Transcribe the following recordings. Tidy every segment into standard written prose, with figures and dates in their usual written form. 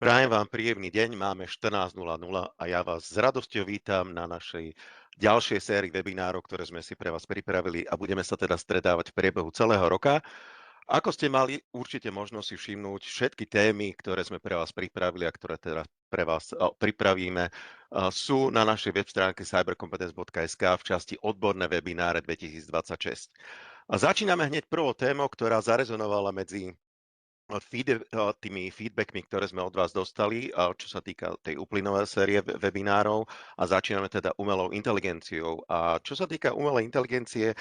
Prajem vám príjemný deň, máme 14:00 a ja vás s radosťou vítam na našej ďalšej sérii webinárov, ktoré sme si pre vás pripravili a budeme sa teda stretávať v priebehu celého roka. Ako ste mali určite možnosť si všimnúť, všetky témy, ktoré sme pre vás pripravili a ktoré teda pre vás pripravíme, sú na našej web stránke cybercompetence.sk v časti Odborné webináre 2026. A začíname hneď prvou témou, ktorá zarezonovala medzi tými feedbackmi, ktoré sme od vás dostali, čo sa týka tej uplynulej série webinárov a začíname teda umelou inteligenciou. A čo sa týka umelej inteligencie,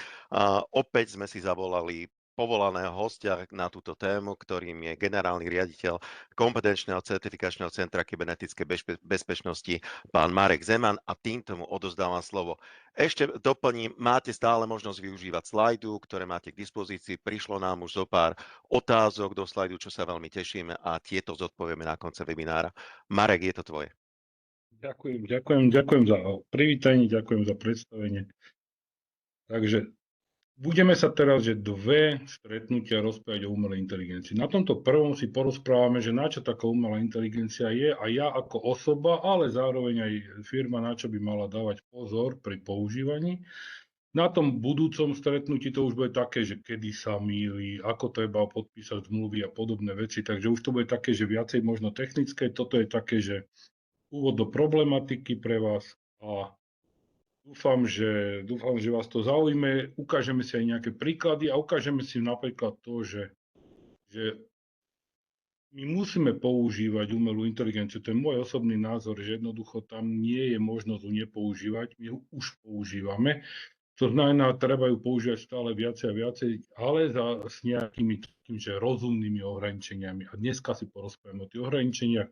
opäť sme si zavolali povolaného hostia na túto tému, ktorým je generálny riaditeľ kompetenčného certifikačného centra kybernetickej bezpečnosti, pán Marek Zeman, a týmto mu odozdávam slovo. Ešte doplním, máte stále možnosť využívať slajdu, ktoré máte k dispozícii. Prišlo nám už zo pár otázok do slajdu, čo sa veľmi tešíme, a tieto zodpovieme na konci webinára. Marek, je to tvoje. Ďakujem za privítanie, ďakujem za predstavenie. Takže budeme sa teraz, že dve stretnutia rozprávať o umelej inteligencii. Na tomto prvom si porozprávame, že na čo taká umelá inteligencia je a ja ako osoba, ale zároveň aj firma, na čo by mala dávať pozor pri používaní. Na tom budúcom stretnutí to už bude také, že kedy sa mýli, ako treba podpísať zmluvy a podobné veci, takže už to bude také, že viacej možno technické. Toto je také, že úvod do problematiky pre vás a dúfam, že vás to zaujme. Ukážeme si aj nejaké príklady a ukážeme si napríklad to, že my musíme používať umelú inteligenciu. To je môj osobný názor, že jednoducho tam nie je možnosť ju nepoužívať. My ju už používame. To znamená, treba ju používať stále viacej a viacej, ale s nejakými že rozumnými ohraničeniami. A dneska si porozprávame o tých ohraničeniach.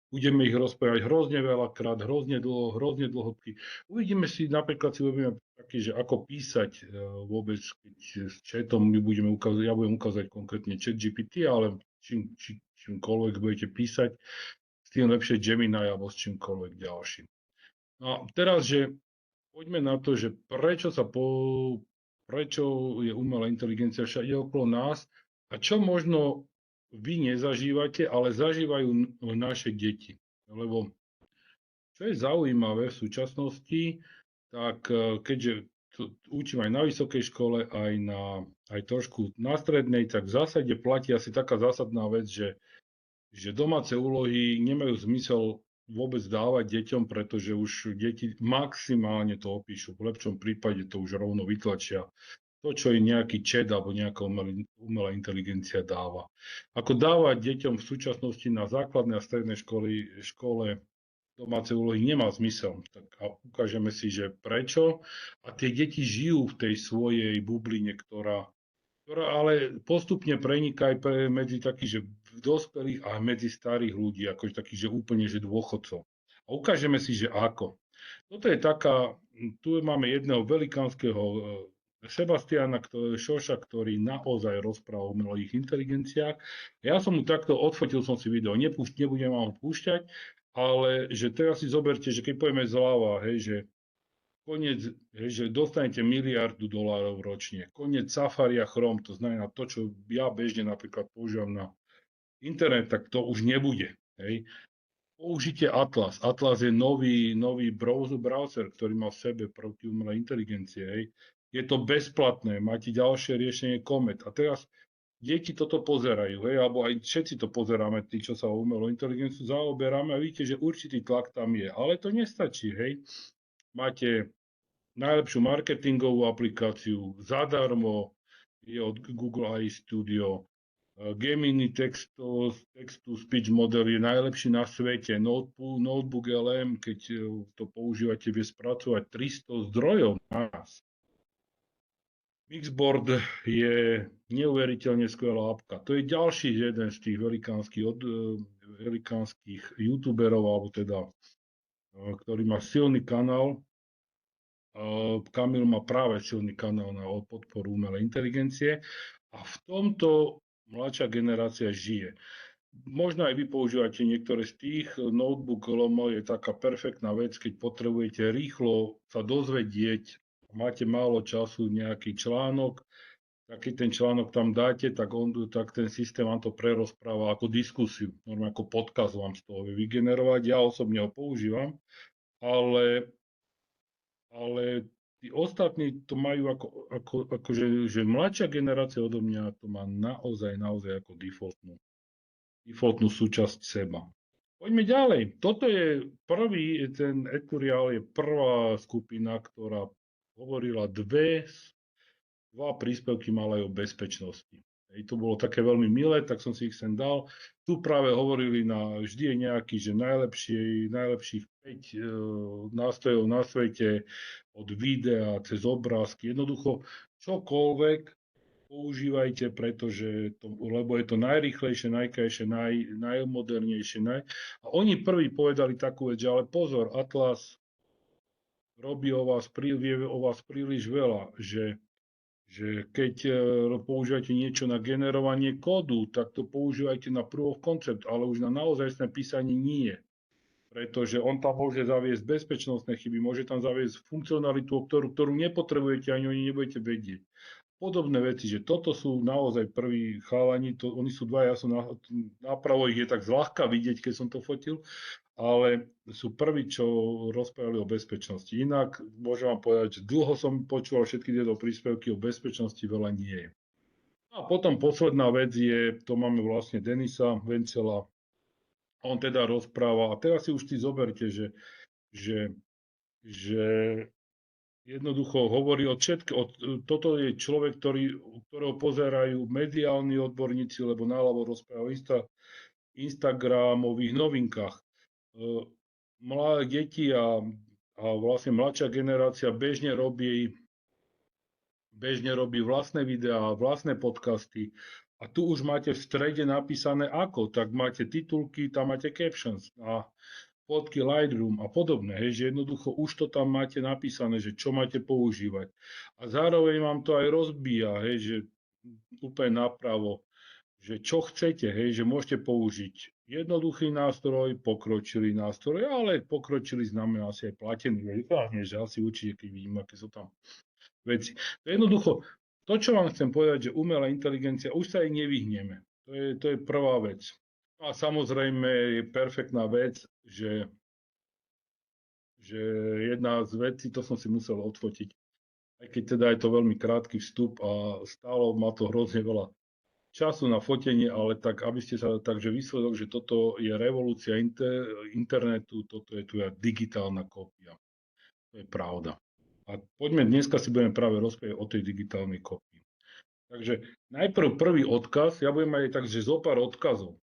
Budeme ich rozprávať hrozne veľakrát, hrozne dlhobky. Uvidíme si, napríklad si uvidíme taký, že ako písať vôbec s chatom. Ja budem ukázať konkrétne ChatGPT, ale čímkoľvek budete písať, s tým lepšie Gemini alebo s čímkoľvek ďalším. No a teraz, že poďme na to, že prečo je umelá inteligencia všade okolo nás a čo možno vy nezažívate, ale zažívajú naše deti. Lebo čo je zaujímavé v súčasnosti, tak keďže učím aj na vysokej škole, aj trošku na strednej, tak v zásade platí asi taká zásadná vec, že domáce úlohy nemajú zmysel vôbec dávať deťom, pretože už deti maximálne to opíšu. V lepšom prípade to už rovno vytlačia. To, čo je nejaký chat alebo nejaká umelá inteligencia dáva. Ako dávať deťom v súčasnosti na základnej a strednej škole domáce úlohy nemá zmysel. Tak a ukážeme si, že prečo. A tie deti žijú v tej svojej bubline, ktorá ale postupne preniká aj medzi takých, že dospelých a medzi starých ľudí, akože takých, že úplne, že dôchodcov. A ukážeme si, že ako. Toto je taká, tu máme jedného velikánskeho Sebastiana Šoša, ktorý naozaj rozpráva o umelých inteligenciách. Ja som mu takto odfotil som si video, nebudem vám ho púšťať, ale že teraz si zoberte, že keď povieme zľava, hej, že koniec, že dostanete $1 000 000 ročne. Koniec Safari a Chrome, to znamená to, čo ja bežne napríklad používam na internet, tak to už nebude. Hej. Použite Atlas. Atlas je nový browser, ktorý má v sebe prvky umelej inteligencie. Hej. Je to bezplatné, máte ďalšie riešenie Comet. A teraz deti toto pozerajú, hej, alebo aj všetci to pozeráme, tí, čo sa o umelú inteligenciu zaoberáme a vidíte, že určitý tlak tam je. Ale to nestačí, hej. Máte najlepšiu marketingovú aplikáciu zadarmo, je od Google AI Studio. Gemini text-to-speech model je najlepší na svete. Notebook LM, keď to používate, vie spracovať 300 zdrojov naraz. Mixboard je neuveriteľne skvelá apka. To je ďalší jeden z tých velikánskych youtuberov, alebo teda, ktorý má silný kanál. Kamil má práve silný kanál na podporu umelej inteligencie a v tomto mladšia generácia žije. Možno aj vy používate niektoré z tých. Notebook LM je taká perfektná vec, keď potrebujete rýchlo sa dozvedieť, máte málo času, nejaký článok, taký ten článok tam dáte, tak ten systém vám to prerozpráva ako diskusiu. Normálne ako podcast vám z toho vie vygenerovať. Ja osobne ho používam, ale tí ostatní to majú že mladšia generácia odo mňa to má naozaj ako defaultnú súčasť seba. Poďme ďalej. Toto je ten Eturial je prvá skupina, ktorá hovorila dva príspevky mala aj o bezpečnosti. To bolo také veľmi milé, tak som si ich sem dal. Tu práve hovorili vždy je nejaký, že najlepších 5 nástrojov na svete, od videa cez obrázky, jednoducho čokoľvek používajte, lebo je to najrýchlejšie, najkrajšie, najmodernejšie. A oni prví povedali takú vec, že ale pozor, Atlas vie o vás príliš veľa, že keď používate niečo na generovanie kódu, tak to používajte na proof of concept, ale už na naozajstné písanie nie. Pretože on tam môže zaviesť bezpečnostné chyby, môže tam zaviesť funkcionalitu, ktorú nepotrebujete, ani oni nebudete vedieť. Podobné veci, že toto sú naozaj prví chalani, oni sú dva, ja som napravo ich je tak zľahka vidieť, keď som to fotil, ale sú prví, čo rozprávali o bezpečnosti. Inak môžem vám povedať, že dlho som počúval všetky tieto príspevky, o bezpečnosti veľa nie je. A potom posledná vec to máme vlastne Denisa Vencela, on teda rozpráva, a teraz si už ty zoberte, že jednoducho hovorí toto je človek, ktorého pozerajú mediálni odborníci, lebo naľavo rozpráva o Instagramových novinkách. Mladé deti a vlastne mladšia generácia bežne robí vlastné videá, vlastné podcasty. A tu už máte v strede napísané ako, tak máte titulky, tam máte captions a fotky Lightroom a podobné, že jednoducho už to tam máte napísané, že čo máte používať. A zároveň vám to aj rozbíja, že úplne napravo, že čo chcete, že môžete použiť jednoduchý nástroj, pokročilý nástroj, ale pokročilý znamená asi aj platený, že asi určite, keď vidím, aké sú tam veci. Jednoducho, to, čo vám chcem povedať, že umelá inteligencia, už sa jej nevyhneme. To je prvá vec. A samozrejme je perfektná vec, že jedna z vecí, to som si musel odfotiť, aj keď teda je to veľmi krátky vstup a stálo ma to hrozne veľa času na fotenie, ale tak, aby ste sa, takže výsledok, že toto je revolúcia internetu, toto je tu digitálna kópia. To je pravda. A poďme, dneska si budeme práve rozprávať o tej digitálnej kópii. Takže najprv prvý odkaz, ja budem mať takže zo pár odkazov.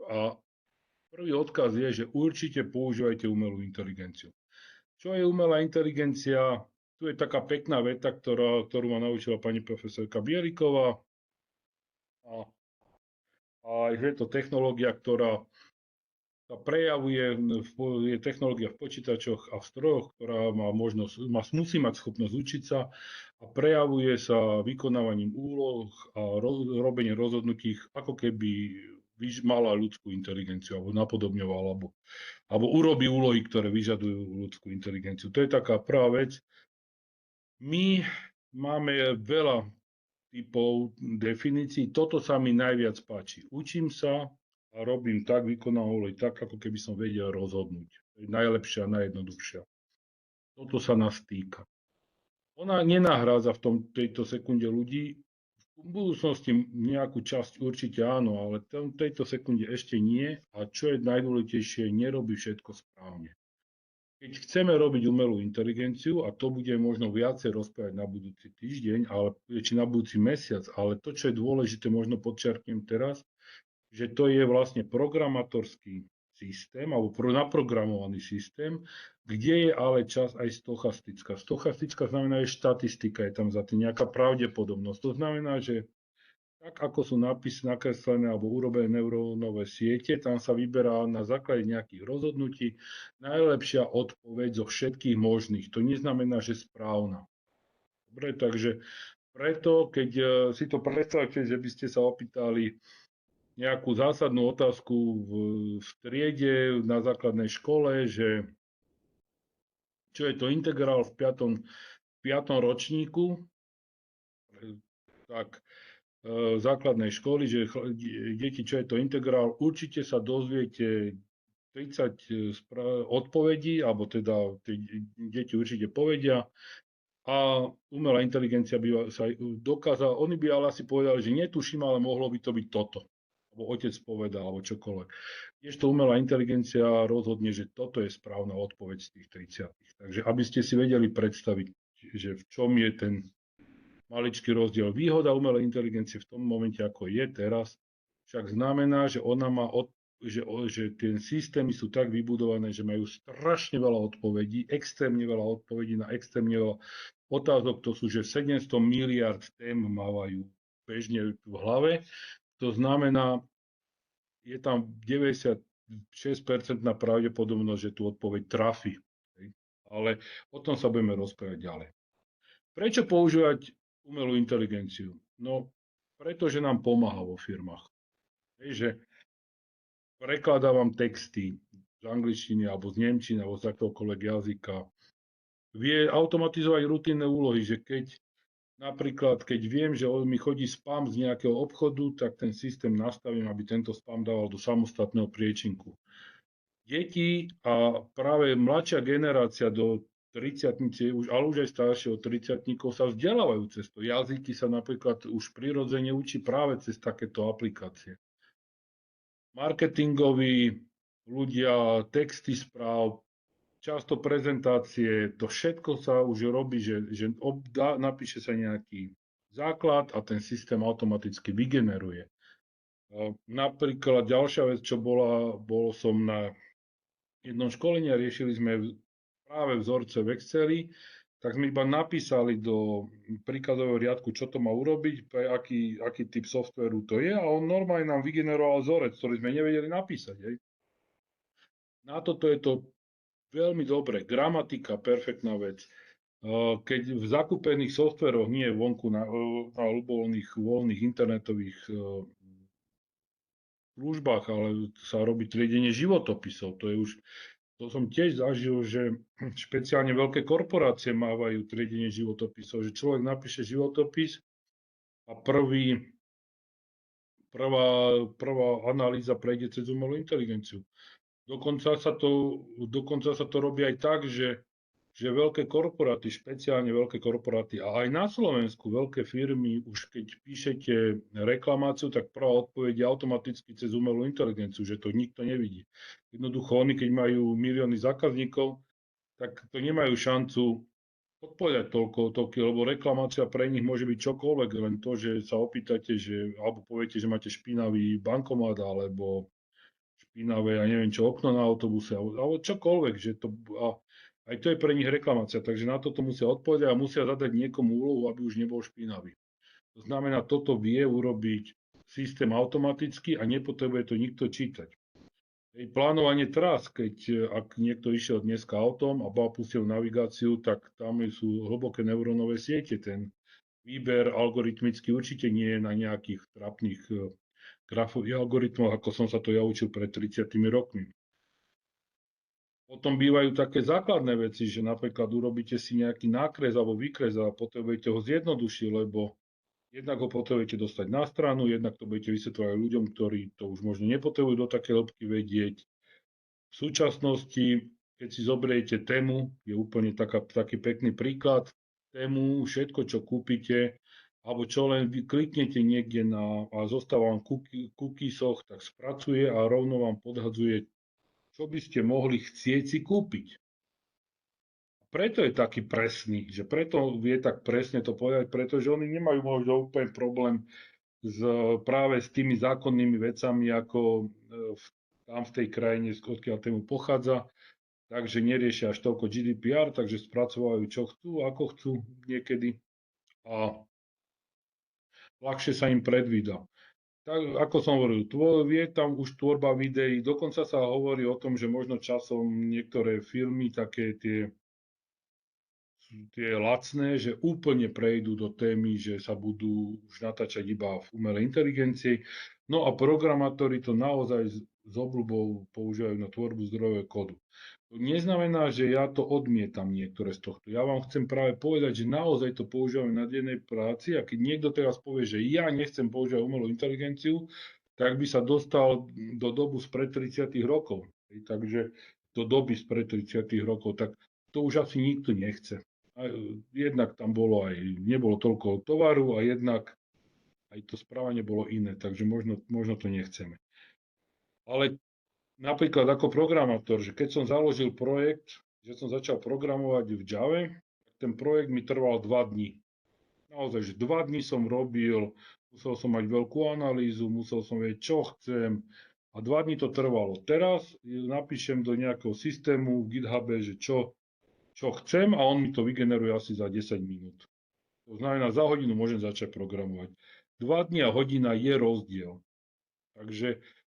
A prvý odkaz je, že určite používajte umelú inteligenciu. Čo je umelá inteligencia? Tu je taká pekná veta, ktorú ma naučila pani profesorka Bieliková. A je to technológia, ktorá sa prejavuje, je technológia v počítačoch a v strojoch, ktorá musí mať schopnosť učiť sa a prejavuje sa vykonávaním úloh a robenie rozhodnutí, ako keby mala ľudskú inteligenciu, alebo napodobňovala, alebo urobí úlohy, ktoré vyžadujú ľudskú inteligenciu. To je taká prvá vec. My máme veľa typov definícií. Toto sa mi najviac páči. Učím sa a robím tak, vykonávam úlohy tak, ako keby som vedel rozhodnúť. To je najlepšia a najjednoduchšia. Toto sa nás týka. Ona nenahrádza v tejto sekunde ľudí. V budúcnosti nejakú časť určite áno, ale v tejto sekunde ešte nie. A čo je najdôležitejšie, nerobí všetko správne. Keď chceme robiť umelú inteligenciu, a to bude možno viacej rozprávať na budúci týždeň, či na budúci mesiac, ale to, čo je dôležité, možno podčiarknem teraz, že to je vlastne programátorský systém, alebo naprogramovaný systém, kde je ale časť aj stochastická. Stochastická znamená, že štatistika je tam za tým, nejaká pravdepodobnosť. To znamená, že tak ako sú nakreslené alebo urobené neurónové siete, tam sa vyberá na základe nejakých rozhodnutí najlepšia odpoveď zo všetkých možných. To neznamená, že správna. Dobre, takže preto, keď si to predstavte, že by ste sa opýtali nejakú zásadnú otázku v triede na základnej škole, že čo je to integrál v 5. ročníku, tak základnej školy, že deti, čo je to integrál, určite sa dozviete 30 odpovedí, alebo teda tie deti určite povedia a umelá inteligencia by sa dokázala, oni by ale asi povedali, že netuším, ale mohlo by to byť toto. Alebo otec povedal, alebo čokoľvek. Kdežto umelá inteligencia rozhodne, že toto je správna odpoveď z tých 30. Takže aby ste si vedeli predstaviť, že v čom je ten maličký rozdiel. Výhoda umelej inteligencie v tom momente, ako je teraz, však znamená, že ona má že tie systémy sú tak vybudované, že majú strašne veľa odpovedí, extrémne veľa odpovedí na extrémne veľa otázok. To sú, že 700 miliard tém mávajú bežne v hlave. To znamená, je tam 96% pravdepodobnosť, že tú odpoveď trafi. Ale o tom sa budeme rozprávať ďalej. Prečo používať umelú inteligenciu? No, pretože nám pomáha vo firmách. Že prekladá vám texty z angličtiny alebo z nemčiny alebo z akéhokoľvek jazyka. Vie automatizovať rutinné úlohy, že napríklad, keď viem, že mi chodí spam z nejakého obchodu, tak ten systém nastavím, aby tento spam dával do samostatného priečinku. Deti a práve mladšia generácia do 30, ale už aj staršie od 30 sa vzdelávajú cez to. Jazyky sa napríklad už prirodzene učí práve cez takéto aplikácie. Marketingoví ľudia, texty správ, často prezentácie, to všetko sa už robí, že napíše sa nejaký základ a ten systém automaticky vygeneruje. Napríklad ďalšia vec, čo bol som na jednom školení a riešili sme práve vzorce v Exceli, tak sme iba napísali do príkazového riadku, čo to má urobiť, pre aký typ softvéru to je a on normálne nám vygeneroval vzorec, ktorý sme nevedeli napísať. Hej. Na toto je to veľmi dobre. Gramatika, perfektná vec. Keď v zakúpených softvéroch, nie vonku na voľných internetových službách, ale sa robí triedenie životopisov. To som tiež zažil, že špeciálne veľké korporácie mávajú triedenie životopisov, že človek napíše životopis a prvá analýza prejde cez umelú inteligenciu. Dokonca sa to robí aj tak, že veľké korporáty, špeciálne veľké korporáty a aj na Slovensku veľké firmy, už keď píšete reklamáciu, tak prvá odpoveď je automaticky cez umelú inteligenciu, že to nikto nevidí. Jednoducho oni, keď majú milióny zákazníkov, tak to nemajú šancu odpovedať toľko, lebo reklamácia pre nich môže byť čokoľvek, len to, že sa opýtate, alebo poviete, že máte špinavý bankomat, alebo špinavé, ja neviem čo, okno na autobuse, alebo čokoľvek, aj to je pre nich reklamácia, takže na toto musia odpovedať a musia zadať niekomu úlohu, aby už nebol špinavý. To znamená, toto vie urobiť systém automaticky a nepotrebuje to nikto čítať. Plánovanie trás, ak niekto išiel dneska autom a pustil navigáciu, tak tam sú hlboké neurónové siete. Ten výber algoritmicky určite nie je na nejakých trapných grafových algoritmoch, ako som sa to ja učil pred 30 rokmi. Potom bývajú také základné veci, že napríklad urobíte si nejaký nákres alebo výkres a potrebujete ho zjednodušiť, lebo jednak ho potrebujete dostať na stranu, jednak to budete vysvetľovať ľuďom, ktorí to už možno nepotrebujú do také hĺbky vedieť. V súčasnosti, keď si zoberiete tému, je úplne taký pekný príklad, tému, všetko, čo kúpite, alebo čo len vy kliknete niekde a zostáva vám cookies-och, tak spracuje a rovno vám podhadzuje, čo by ste mohli chcieť si kúpiť. Preto je taký presný, že preto vie tak presne to povedať, pretože oni nemajú možno úplne problém práve s tými zákonnými vecami, ako tam v tej krajine, odkiaľ tému pochádza, takže neriešia až toľko GDPR, takže spracovajú, čo chcú, ako chcú niekedy a ľahšie sa im predvída. Tak, ako som hovoril, je tam už tvorba videí, dokonca sa hovorí o tom, že možno časom niektoré filmy, také tie tie lacné, že úplne prejdú do témy, že sa budú už natáčať iba v umelej inteligencii. No a programátori to naozaj s obľubou používajú na tvorbu zdrojového kódu. To neznamená, že ja to odmietam niektoré z tohto. Ja vám chcem práve povedať, že naozaj to používame na dennej práci a keď niekto teraz povie, že ja nechcem používať umelú inteligenciu, tak by sa dostal do dobu spred 30 rokov. Takže do doby spred 30 rokov, tak to už asi nikto nechce. A jednak tam nebolo toľko tovaru a jednak aj to správanie bolo iné, takže možno to nechceme. Ale napríklad ako programátor, že keď som založil projekt, že som začal programovať v Java, tak ten projekt mi trval 2 dní. Naozaj, že 2 dní som robil, musel som mať veľkú analýzu, musel som vedieť, čo chcem a 2 dní to trvalo. Teraz napíšem do nejakého systému v GitHube, že čo chcem a on mi to vygeneruje asi za 10 minút. To znamená, za hodinu môžem začať programovať. 2 dní a hodina je rozdiel.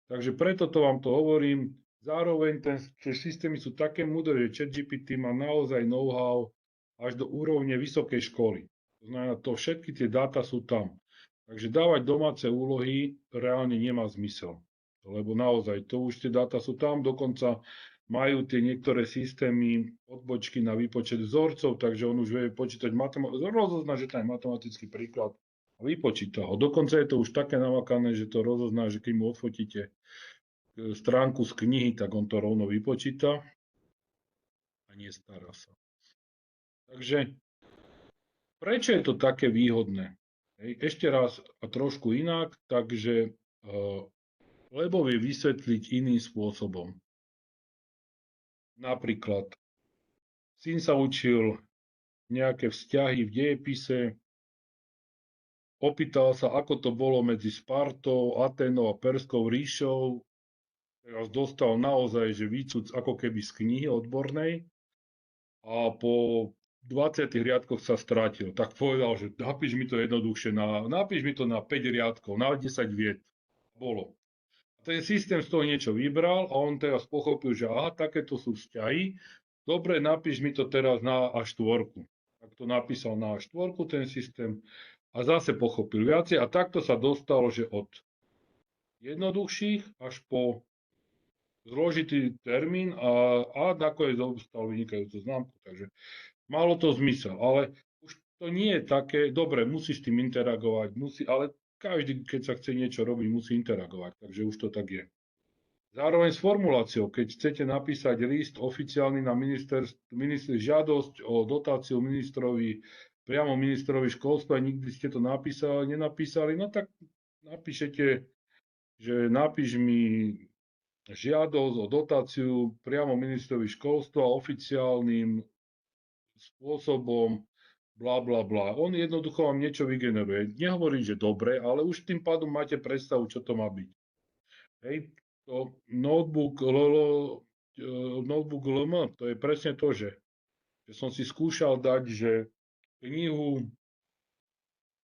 Takže preto to vám to hovorím. Zároveň tie systémy sú také múdre, že ChatGPT má naozaj know-how až do úrovne vysokej školy. To znamená, všetky tie dáta sú tam. Takže dávať domáce úlohy reálne nemá zmysel. Lebo naozaj, to už tie dáta sú tam, dokonca majú tie niektoré systémy odbočky na výpočet vzorcov, takže on už vie počítať rozozná, že tam je matematický príklad a vypočíta ho. Dokonca je to už také namakané, že to rozozná, že keď mu odfotíte stránku z knihy, tak on to rovno vypočíta a nestará sa. Takže prečo je to také výhodné? Ešte raz a trošku inak, takže lebo vie vysvetliť iným spôsobom. Napríklad, syn sa učil nejaké vzťahy v dejepise, opýtal sa, ako to bolo medzi Spartou, Aténou a Perskou ríšou. Teraz dostal naozaj, že výcud ako keby z knihy odbornej a po 20 riadkoch sa stratil. Tak povedal, že napíš mi to jednoduchšie, napíš mi to na 5 riadkov, na 10 viet. Bolo. Ten systém z toho niečo vybral a on teraz pochopil, že aha, takéto sú vzťahy. Dobre, napíš mi to teraz na A4. Tak to napísal na A4 ten systém a zase pochopil viacej a takto sa dostalo, že od jednoduchších až po zložitý termín a nakoniec dostal vynikajúcu známku. Takže malo to zmysel, ale už to nie je také, dobre, musíš tým interagovať, ale každý, keď sa chce niečo robiť, musí interagovať, takže už to tak je. Zároveň s formuláciou, keď chcete napísať list oficiálny na žiadosť o dotáciu priamo ministrovi školstva, nikdy ste to nenapísali, no tak napíšete, že napíš mi žiadosť o dotáciu priamo ministrovi školstva oficiálnym spôsobom, bla, bla, bla. On jednoducho vám niečo vygeneruje. Nehovorím, že dobre, ale už tým pádom máte predstavu, čo to má byť. Hej, to notebook LM, to je presne to, že som si skúšal dať, že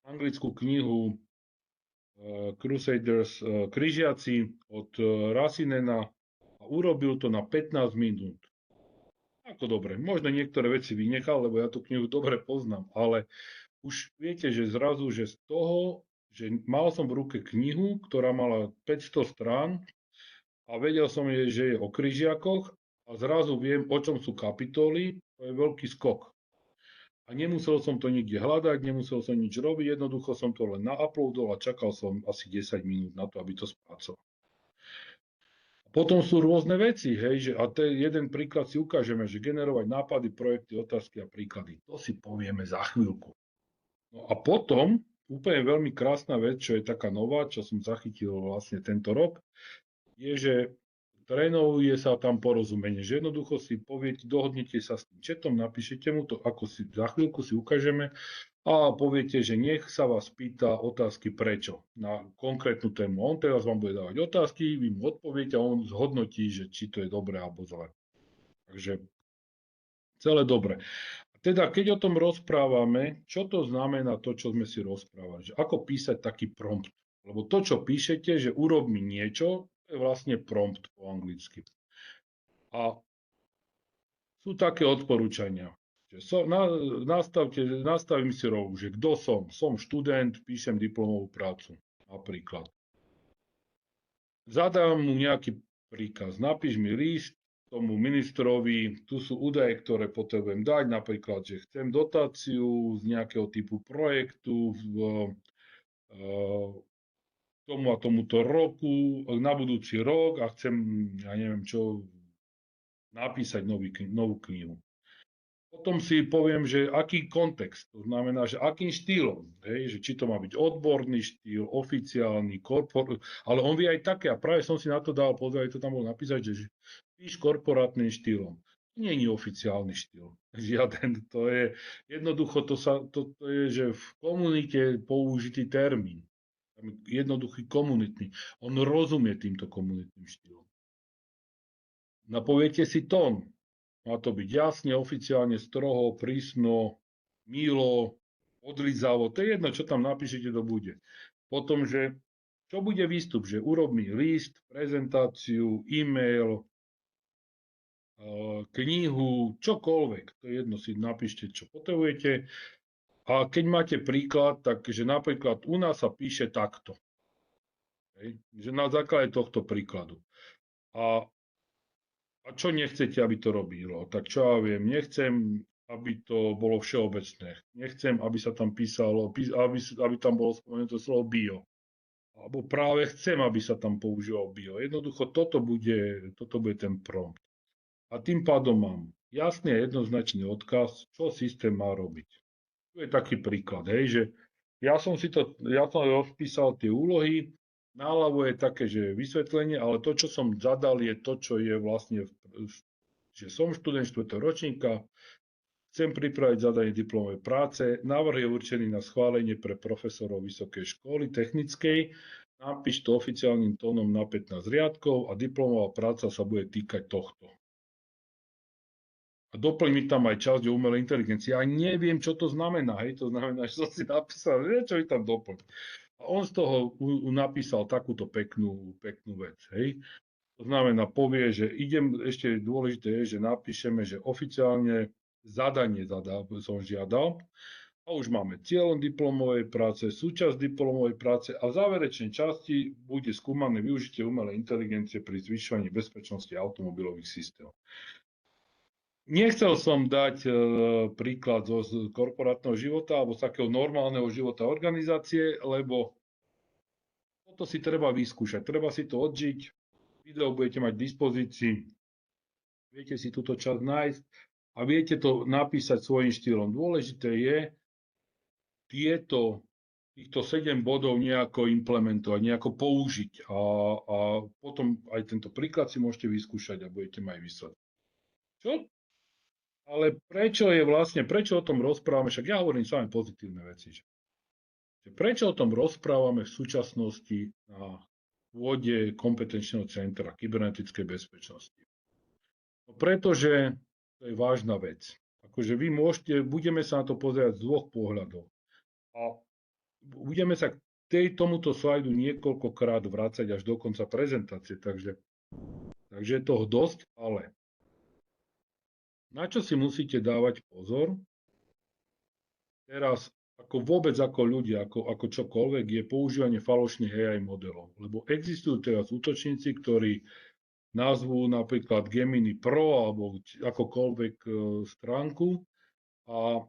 anglickú knihu Crusaders, križiaci od Racinena a urobil to na 15 minút. Ako dobre, možno niektoré veci vynechal, lebo ja tú knihu dobre poznám, ale už viete, že zrazu, že z toho, že mal som v ruke knihu, ktorá mala 500 strán a vedel som, že je o križiakoch a zrazu viem, o čom sú kapitoly, to je veľký skok. A nemusel som to nikde hľadať, nemusel som nič robiť, jednoducho som to len nauploadol a čakal som asi 10 minút na to, aby to spracoval. Potom sú rôzne veci, hej, a jeden príklad si ukážeme, že generovať nápady, projekty, otázky a príklady. To si povieme za chvíľku. No a potom, úplne veľmi krásna vec, čo je taká nová, čo som zachytil vlastne tento rok, je, že trénuje sa tam porozumenie, že jednoducho si poviete, dohodnete sa s tým chatom, napíšete mu to, ako si za chvíľku si ukážeme a poviete, že nech sa vás pýta otázky prečo na konkrétnu tému. On teraz vám bude dávať otázky, vy mu odpoviete a on zhodnotí, že či to je dobré alebo zlé. Takže celé dobre. Teda keď o tom rozprávame, čo to znamená to, čo sme si rozprávali? Že ako písať taký prompt? Lebo to, čo píšete, že urob mi niečo, to je vlastne prompt po anglicky. A sú také odporúčania, Nastavím si rolu, že kto som. Som študent, píšem diplomovú prácu, napríklad. Zadám mu nejaký príkaz, napíš mi list tomu ministrovi, tu sú údaje, ktoré potrebujem dať, napríklad, že chcem dotáciu z nejakého typu projektu tomu a tomuto roku, na budúci rok a chcem, ja neviem čo, napísať novú knihu. Potom si poviem, že aký kontext, to znamená, že akým štýlom, že či to má byť odborný štýl, oficiálny, ale on vie aj také, a práve som si na to dal pozor, to tam bolo napísať, že píš korporátnym štýlom. To nie je oficiálny štýl, žiaden, to je, jednoducho to je, že v komunite použitý termín, jednoduchý komunitný, on rozumie týmto komunitným štýlom. Napoviete si tón. Má to byť jasne, oficiálne, stroho, prísno, milo, odlizavo. To je jedno, čo tam napíšete, to bude. Potom, že čo bude výstup, že urob mi list, prezentáciu, e-mail, knihu, čokoľvek. To je jedno, si napíšte, čo potrebujete. A keď máte príklad, takže napríklad u nás sa píše takto. Že na základe tohto príkladu. A čo nechcete, aby to robilo? Tak čo ja viem, nechcem, aby to bolo všeobecné. Nechcem, aby sa tam písalo, aby tam bolo spomenuté slovo bio. Alebo práve chcem, aby sa tam používalo bio. Jednoducho toto bude ten prompt. A tým pádom mám jasný a jednoznačný odkaz, čo systém má robiť. Tu je taký príklad, že ja som rozpísal tie úlohy. Náľavo je také, že vysvetlenie, ale to, čo som zadal, je to, čo je vlastne, že som študent 4. ročníka, chcem pripraviť zadanie diplomovej práce, návrh je určený na schválenie pre profesorov vysokej školy technickej, napíš to oficiálnym tónom na 15 riadkov a diplomová práca sa bude týkať tohto. A doplň mi tam aj časť o umelej inteligencii. Ja neviem, čo to znamená. To znamená, že som si napísal, čo mi tam doplň. A on z toho napísal takúto peknú vec. To znamená, povie, že ešte dôležité je, že napíšeme, že oficiálne zadanie som žiadal a už máme cieľom diplomovej práce, súčasť diplomovej práce a v záverečnej časti bude skúmané využitie umelej inteligencie pri zvyšovaní bezpečnosti automobilových systémov. Nechcel som dať príklad zo korporátneho života alebo z takého normálneho života organizácie, lebo toto si treba vyskúšať, treba si to odžiť, video budete mať v dispozícii, viete si túto časť nájsť a viete to napísať svojím štýlom. Dôležité je týchto 7 bodov nejako implementovať, nejako použiť a potom aj tento príklad si môžete vyskúšať a budete mať výsledok. Čo? Ale prečo o tom rozprávame, však ja hovorím samé pozitívne veci. Prečo o tom rozprávame v súčasnosti na pôde kompetenčného centra kybernetickej bezpečnosti? No pretože to je vážna vec. Akože budeme sa na to pozerať z dvoch pohľadov. A budeme sa k tomuto slajdu niekoľkokrát vrácať až do konca prezentácie, takže je toho dosť, ale na čo si musíte dávať pozor? Teraz ako ľudia, ako čokoľvek, je používanie falošných AI modelov. Lebo existujú teraz útočníci, ktorí nazvú napríklad Gemini Pro alebo akokoľvek stránku a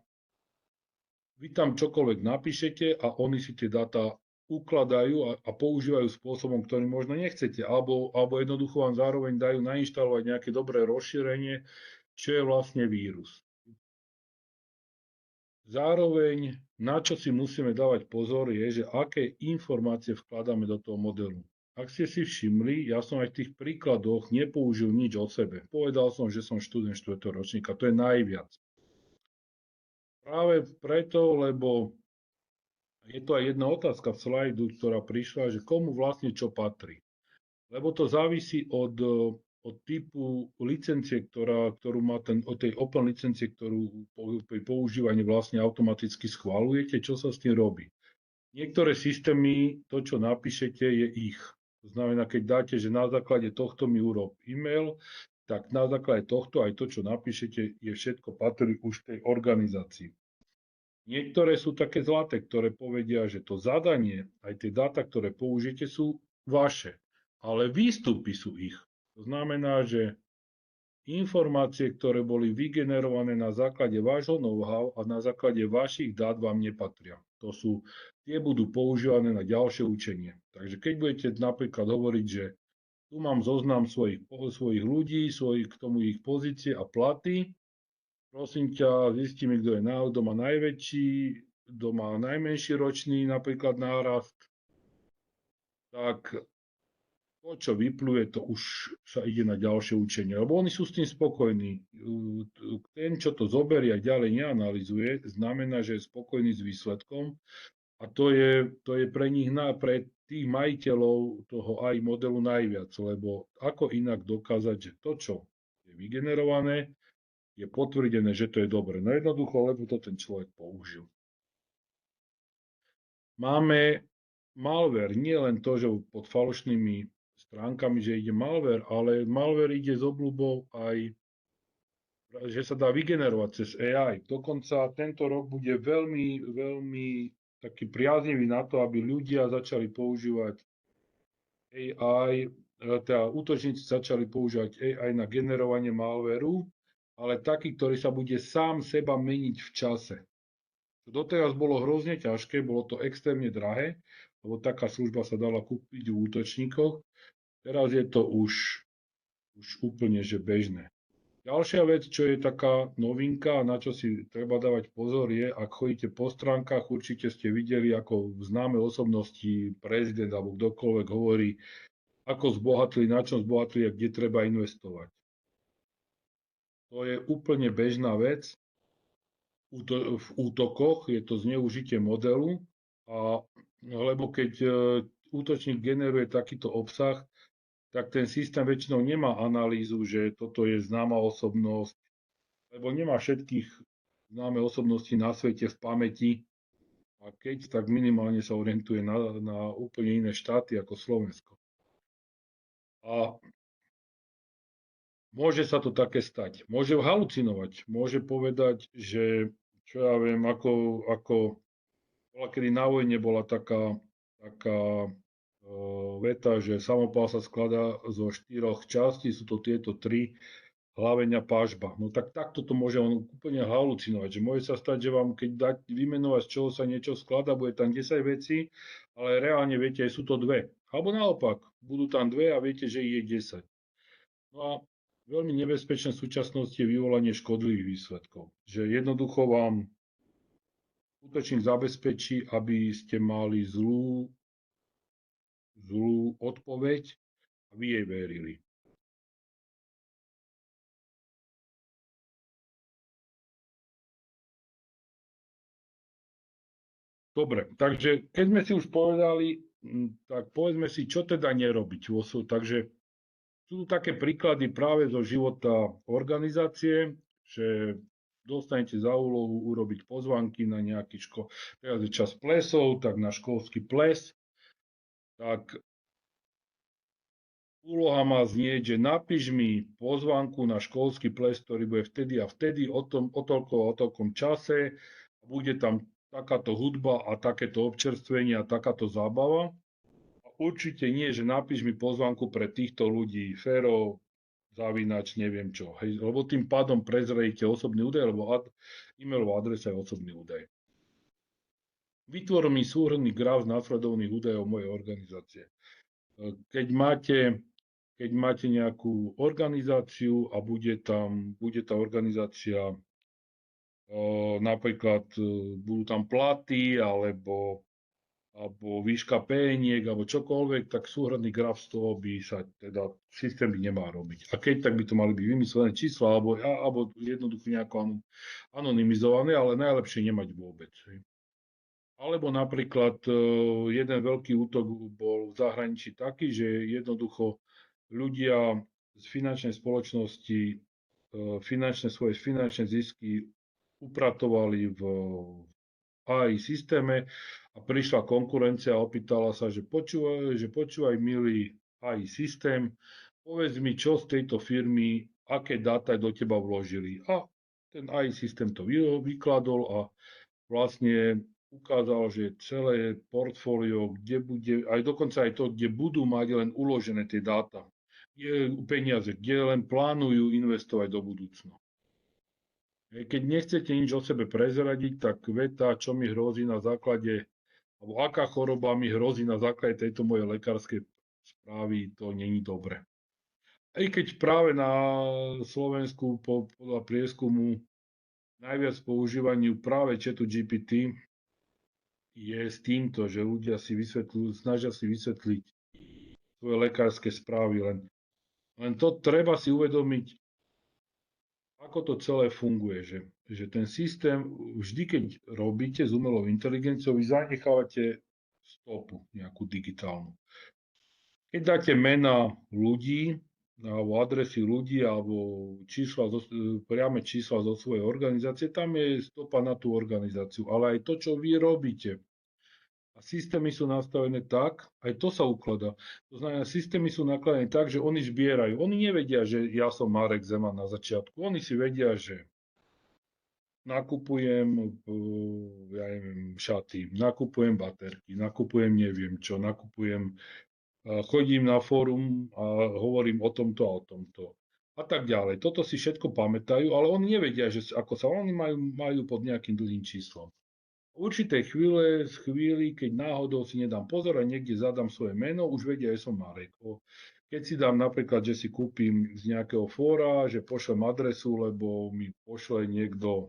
vy tam čokoľvek napíšete a oni si tie dáta ukladajú a používajú spôsobom, ktorý možno nechcete. Alebo jednoducho vám zároveň dajú nainštalovať nejaké dobré rozšírenie, čo je vlastne vírus. Zároveň, na čo si musíme dávať pozor, je, že aké informácie vkladáme do toho modelu. Ak ste si všimli, ja som aj v tých príkladoch nepoužil nič o sebe. Povedal som, že som študent 4. ročníka, to je najviac. Práve preto, lebo je to aj jedna otázka v slajdu, ktorá prišla, že komu vlastne čo patrí. Lebo to závisí od typu licencie, ktorú má od tej Open licencie, ktorú pri používaní vlastne automaticky schvaľujete, čo sa s tým robí. Niektoré systémy, to, čo napíšete, je ich. To znamená, keď dáte, že na základe tohto mi urob e-mail, tak na základe tohto aj to, čo napíšete, je všetko patrí už tej organizácii. Niektoré sú také zlaté, ktoré povedia, že to zadanie, aj tie dáta, ktoré použijete, sú vaše, ale výstupy sú ich. To znamená, že informácie, ktoré boli vygenerované na základe vášho know-how a na základe vašich dát vám nepatria. Tie budú používané na ďalšie učenie. Takže keď budete napríklad hovoriť, že tu mám zoznam svojich ľudí, k tomu ich pozície a platy. Prosím ťa, zistíme, kto má najväčší, kto má najmenší ročný napríklad nárast. Tak to, čo vypluje, to už sa ide na ďalšie učenie. Lebo oni sú s tým spokojní. Ten, čo to zoberie a ďalej neanalizuje, znamená, že je spokojný s výsledkom. A to je pre nich, pre tých majiteľov toho AI modelu najviac, lebo ako inak dokázať, že to, čo je vygenerované, je potvrdené, že to je dobre. No jednoducho, lebo to ten človek použil. Máme malware, nie len to, že pod falošnými stránkami, že ide malware, ale malware ide s obľubou aj, že sa dá vygenerovať cez AI. Dokonca tento rok bude veľmi, veľmi taký priaznivý na to, aby ľudia začali používať AI, teda útočníci začali používať AI na generovanie malwareu, ale taký, ktorý sa bude sám seba meniť v čase. Doteraz bolo hrozne ťažké, bolo to extrémne drahé, lebo taká služba sa dala kúpiť v útočníkoch. Teraz je to už úplne že bežné. Ďalšia vec, čo je taká novinka a na čo si treba dávať pozor je, ak chodíte po stránkach, určite ste videli, ako známe osobnosti, prezident alebo kdokoľvek hovorí, ako zbohatli, na čom zbohatli a kde treba investovať. To je úplne bežná vec. V útokoch je to zneužitie modelu, lebo keď útočník generuje takýto obsah, tak ten systém väčšinou nemá analýzu, že toto je známa osobnosť, lebo nemá všetkých známe osobnosti na svete v pamäti a keď, tak minimálne sa orientuje na úplne iné štáty ako Slovensko. A môže sa to také stať. Môže halucinovať, môže povedať, že čo ja viem, ako kedy na vojne bola taká veta, že samopál sa skladá zo 4 častí, sú to tieto 3, hlaveň a pážba. No tak takto to môže on úplne halucinovať, že môže sa stať, že vám keď dať vymenovať, z čoho sa niečo skladá, bude tam 10 vecí, ale reálne viete, sú to 2. Alebo naopak, budú tam 2 a viete, že ich je 10. No a veľmi nebezpečné v súčasnosti je vyvolanie škodlivých výsledkov. Že jednoducho vám útočník zabezpečí, aby ste mali zlú odpoveď a vy jej verili. Dobre, takže keď sme si už povedali, tak povedzme si, čo teda nerobiť. Takže sú tu také príklady práve zo života organizácie, že dostanete za úlohu urobiť pozvánky na nejaký teraz je čas plesov, tak na školský ples, tak úloha má znieť, že napíš mi pozvánku na školský ples, ktorý bude vtedy a vtedy, o toľkom čase, bude tam takáto hudba a takéto občerstvenie a takáto zábava. A určite nie, že napíš mi pozvánku pre týchto ľudí, Fero, zavinač, neviem čo. Hej, lebo tým pádom prezrejte osobný údaj, lebo e-mailová adresa je osobný údaj. Vytvor mi súhrnný graf z následovných údajov mojej organizácie. Keď máte nejakú organizáciu a bude tá organizácia napríklad budú tam platy alebo výška péniek alebo čokoľvek, tak súhrnný graf z toho by sa teda systém by nemal robiť. A keď, tak by to mali byť vymyslené čísla alebo jednoducho nejako anonymizované, ale najlepšie nemať vôbec. Alebo napríklad jeden veľký útok bol v zahraničí taký, že jednoducho ľudia z finančnej spoločnosti svoje finančné zisky upratovali v AI systéme a prišla konkurencia a opýtala sa, že počúvaj milý AI systém, povedz mi, čo z tejto firmy, aké dáta do teba vložili. A ten AI systém to vykladol a vlastne ukázal, že celé portfólio, kde bude, aj dokonca aj to, kde budú mať len uložené tie dáta, peniaze, kde len plánujú investovať do budúcna. Keď nechcete nič o sebe prezradiť, tak veta, čo mi hrozí na základe, alebo aká choroba mi hrozí na základe tejto mojej lekárskej správy, to není dobre. Aj keď práve na Slovensku podľa prieskumu najviac používaniu práve chatu GPT je s týmto, že ľudia snažia si vysvetliť svoje lekárske správy. Len to treba si uvedomiť, ako to celé funguje, že ten systém, vždy keď robíte s umelou inteligenciou, vy zanechávate stopu nejakú digitálnu. Keď dáte mena ľudí, alebo adresy ľudí, alebo priame čísla zo svojej organizácie, tam je stopa na tú organizáciu. Ale aj to, čo vy robíte, a systémy sú nastavené tak, aj to sa ukladá. To znamená, systémy sú nakladané tak, že oni zbierajú. Oni nevedia, že ja som Marek Zeman na začiatku. Oni si vedia, že nakupujem, ja neviem, šaty, nakupujem baterky, nakupujem neviem čo, chodím na fórum a hovorím o tomto a o tomto. A tak ďalej. Toto si všetko pamätajú, ale oni nevedia, že ako sa oni majú pod nejakým dlhým číslom. V určitej chvíli, keď náhodou si nedám pozor a niekde zadám svoje meno, už vedia, že som Marek. Keď si dám napríklad, že si kúpim z nejakého fóra, že pošlem adresu, lebo mi pošle niekto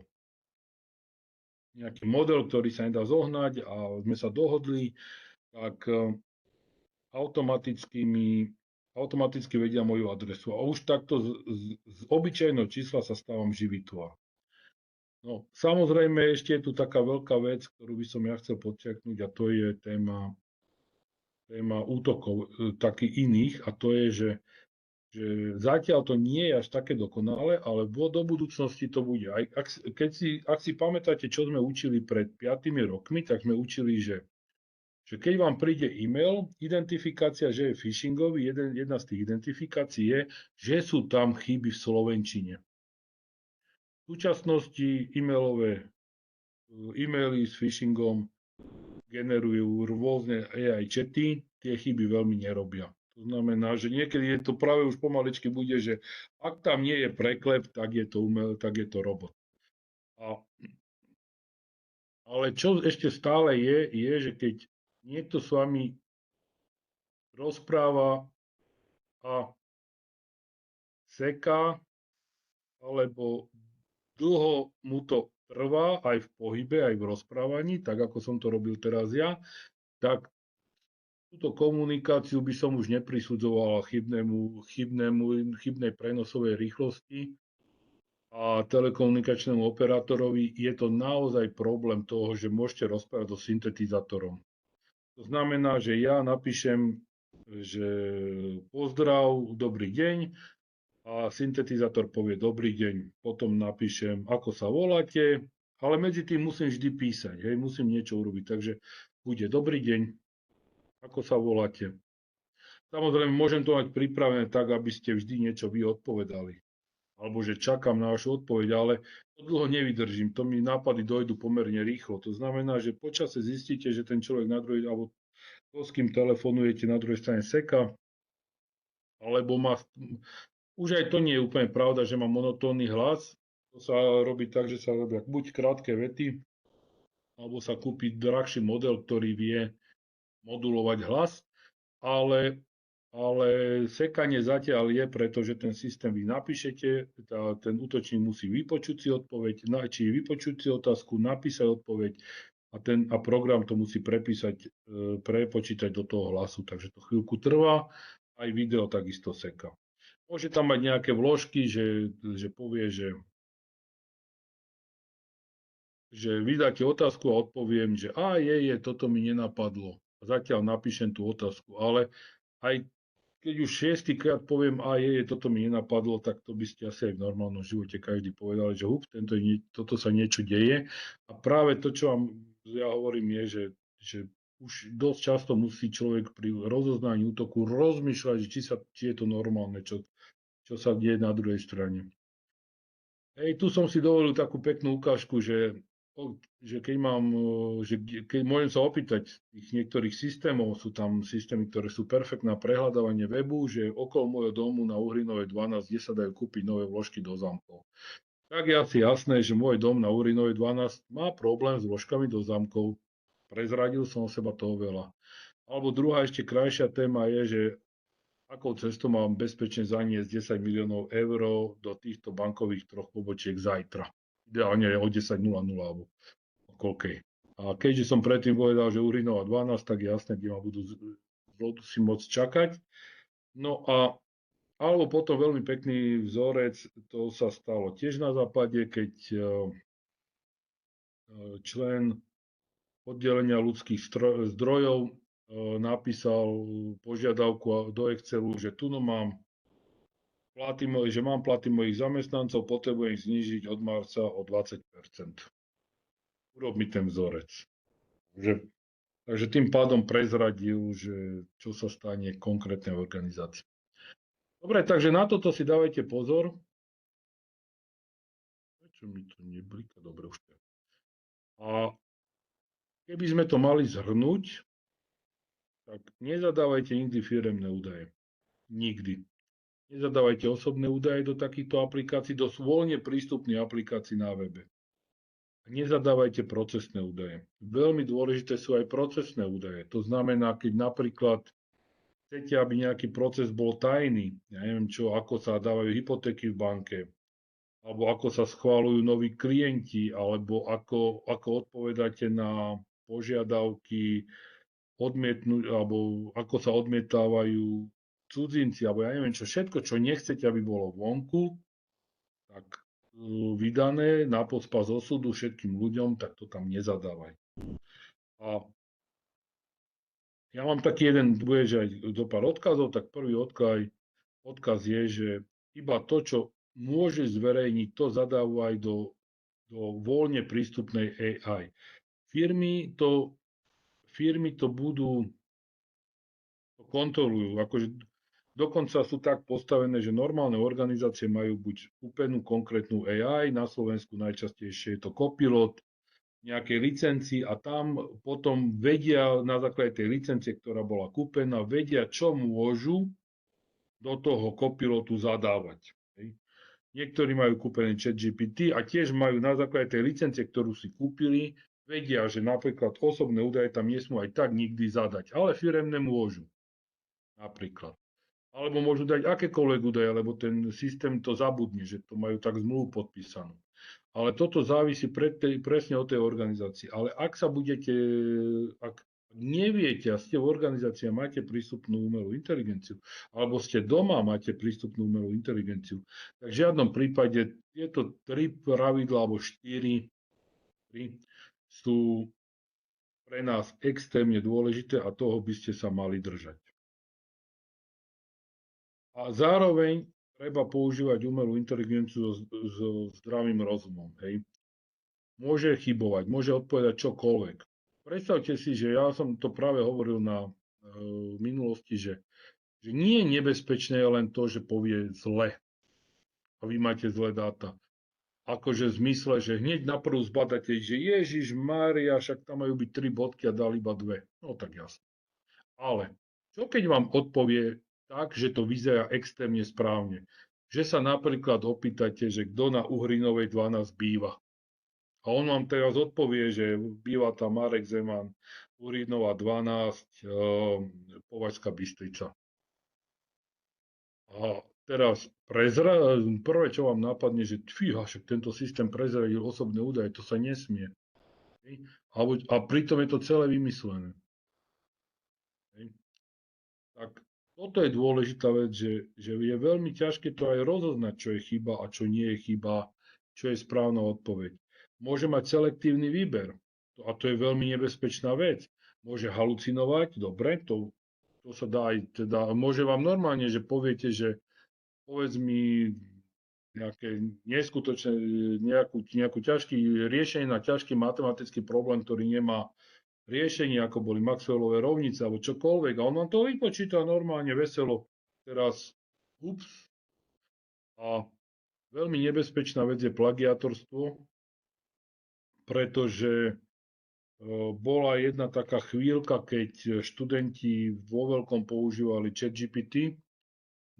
nejaký model, ktorý sa nedá zohnať a sme sa dohodli, tak automaticky vedia moju adresu. A už takto z obyčajného čísla sa stávam živý tvor. No, samozrejme, ešte je tu taká veľká vec, ktorú by som ja chcel podčiarknuť, a to je téma útokov takých iných, a to je, že zatiaľ to nie je až také dokonalé, ale do budúcnosti to bude. Ak si pamätáte, čo sme učili pred 5 rokmi, tak sme učili, že keď vám príde e-mail, identifikácia, že je phishingový, jedna z tých identifikácií je, že sú tam chyby v slovenčine. V súčasnosti e-maily s phishingom generujú rôzne AI chaty, tie chyby veľmi nerobia. To znamená, že niekedy je to práve už pomaličky bude, že ak tam nie je preklep, tak je to robot. Ale čo ešte stále je, že keď niekto s vami rozpráva a seká, alebo dlho mu to trvá aj v pohybe, aj v rozprávaní, tak ako som to robil teraz ja, tak túto komunikáciu by som už neprisudzoval chybnej prenosovej rýchlosti a telekomunikačnému operátorovi. Je to naozaj problém toho, že môžete rozprávať so syntetizátorom. To znamená, že ja napíšem, že pozdrav, dobrý deň, a syntetizátor povie dobrý deň, potom napíšem, ako sa voláte, ale medzi tým musím vždy písať, musím niečo urobiť, takže bude dobrý deň, ako sa voláte. Samozrejme, môžem to mať pripravené tak, aby ste vždy niečo vy odpovedali, alebo že čakám na vašu odpoveď, ale to dlho nevydržím, to mi nápady dojdú pomerne rýchlo. To znamená, že počase zistíte, že ten človek na druhej, alebo to, s kým telefonujete, na druhej strane seka, alebo už aj to nie je úplne pravda, že má monotónny hlas. To sa robí tak, že sa robia buď krátke vety, alebo sa kúpi drahší model, ktorý vie modulovať hlas, ale sekanie zatiaľ je, pretože ten systém vy napíšete, ten útočník musí vypočuť si odpoveď, či vypočuť si otázku, napísať odpoveď a program to musí prepočítať do toho hlasu, takže to chvíľku trvá, aj video takisto seka. Môže tam mať nejaké vložky, že povie, že vydáte otázku a odpoviem, že toto mi nenapadlo. Zatiaľ napíšem tú otázku, ale aj keď už 6-krát poviem toto mi nenapadlo, tak to by ste asi aj v normálnom živote každý povedali, že toto sa niečo deje. A práve to, čo vám ja hovorím, je, že už dosť často musí človek pri rozoznaní útoku rozmýšľať, či je to normálne, čo sa deje na druhej strane. Hej, tu som si dovolil takú peknú ukážku, že keď keď môžem sa opýtať tých niektorých systémov, sú tam systémy, ktoré sú perfektné na prehľadávanie webu, že okolo môjho domu na Uhrinovej 12, kde sa dajú kúpiť nové vložky do zámkov. Tak je asi jasné, že môj dom na Uhrinovej 12 má problém s vložkami do zámkov. Prezradil som o seba toho veľa. Alebo druhá ešte krajšia téma je, že akou cestou mám bezpečne zaniesť 10 miliónov eur do týchto bankových troch pobočiek zajtra. Ideálne o 10.00 alebo o koľkej. A keďže som predtým povedal, že Uhrinová 12, tak jasne, kde ma budú si môcť čakať. No a alebo potom veľmi pekný vzorec, to sa stalo tiež na západe, keď člen oddelenia ľudských zdrojov napísal požiadavku do Excelu, že tu mám platy mojich zamestnancov, potrebujem ich znížiť od marca o 20%. Urob mi ten vzorec. Takže tým pádom prezradil, že čo sa stane konkrétnej organizácii. Dobre, takže na toto si dávajte pozor. Prečo mi to neblíka? Dobre, už to je. A keby sme to mali zhrnúť, tak nezadávajte nikdy firemné údaje. Nikdy. Nezadávajte osobné údaje do takýchto aplikácií, do voľne prístupných aplikácií na webe. Nezadávajte procesné údaje. Veľmi dôležité sú aj procesné údaje. To znamená, keď napríklad chcete, aby nejaký proces bol tajný, ja neviem čo, ako sa dávajú hypotéky v banke, alebo ako sa schváľujú noví klienti, alebo ako odpovedáte na požiadavky alebo ako sa odmietávajú cudzinci, alebo ja neviem čo, všetko, čo nechcete, aby bolo vonku, tak vydané na pospas osudu všetkým ľuďom, tak to tam nezadávaj. A ja mám taký jeden, budeš aj do pár odkazov, tak prvý odkaz je, že iba to, čo môže zverejniť, to zadávaj do voľne prístupnej AI. Firmy to kontrolujú. Akože dokonca sú tak postavené, že normálne organizácie majú buď kúpenú konkrétnu AI, na Slovensku najčastejšie je to Copilot, nejakej licencii a tam potom vedia na základe tej licencie, ktorá bola kúpená, vedia, čo môžu do toho Copilotu zadávať. Niektorí majú kúpený ChatGPT a tiež majú na základe tej licencie, ktorú si kúpili, vedia, že napríklad osobné údaje tam nesmú aj tak nikdy zadať, ale firemné môžu. Napríklad. Alebo môžu dať akékoľvek údaje, lebo ten systém to zabudne, že to majú tak zmluvu podpísanú. Ale toto závisí presne od tej organizácie. Ale ak neviete a ste v organizácii a máte prístupnú umelú inteligenciu, alebo ste doma a máte prístupnú umelú inteligenciu, tak v žiadnom prípade tieto 3 pravidlá alebo 4 sú pre nás extrémne dôležité a toho by ste sa mali držať. A zároveň treba používať umelú inteligenciu so zdravým rozumom. Hej. Môže chybovať, môže odpovedať čokoľvek. Predstavte si, že ja som to práve hovoril na minulosti, že nie je nebezpečné len to, že povie zle a vy máte zlé dáta. Akože v zmysle, že hneď naprv zbadáte, že Ježiš Mária, však tam majú byť 3 bodky a dal iba 2. No tak jasne. Ale čo keď vám odpovie tak, že to vyzerá extrémne správne? Že sa napríklad opýtate, že kto na Uhrinovej 12 býva. A on vám teraz odpovie, že býva tam Marek Zeman, Uhrinová 12, Považská Bystrica. A teraz prvé, čo vám napadne, že fíha, však tento systém prezradil osobné údaje, to sa nesmie. A pritom je to celé vymyslené. Tak toto je dôležitá vec, že je veľmi ťažké to aj rozoznať, čo je chyba a čo nie je chyba, čo je správna odpoveď. Môže mať selektívny výber a to je veľmi nebezpečná vec. Môže halucinovať, dobre, to sa dá aj, teda môže vám normálne, že poviete, že povedz mi nejaké neskutočné, nejakú riešenie na ťažký matematický problém, ktorý nemá riešení, ako boli Maxwellové rovnice alebo čokoľvek. A on vám to vypočíta normálne, veselo. Teraz, ups. A veľmi nebezpečná vec je plagiátorstvo, pretože bola jedna taká chvíľka, keď študenti vo veľkom používali ChatGPT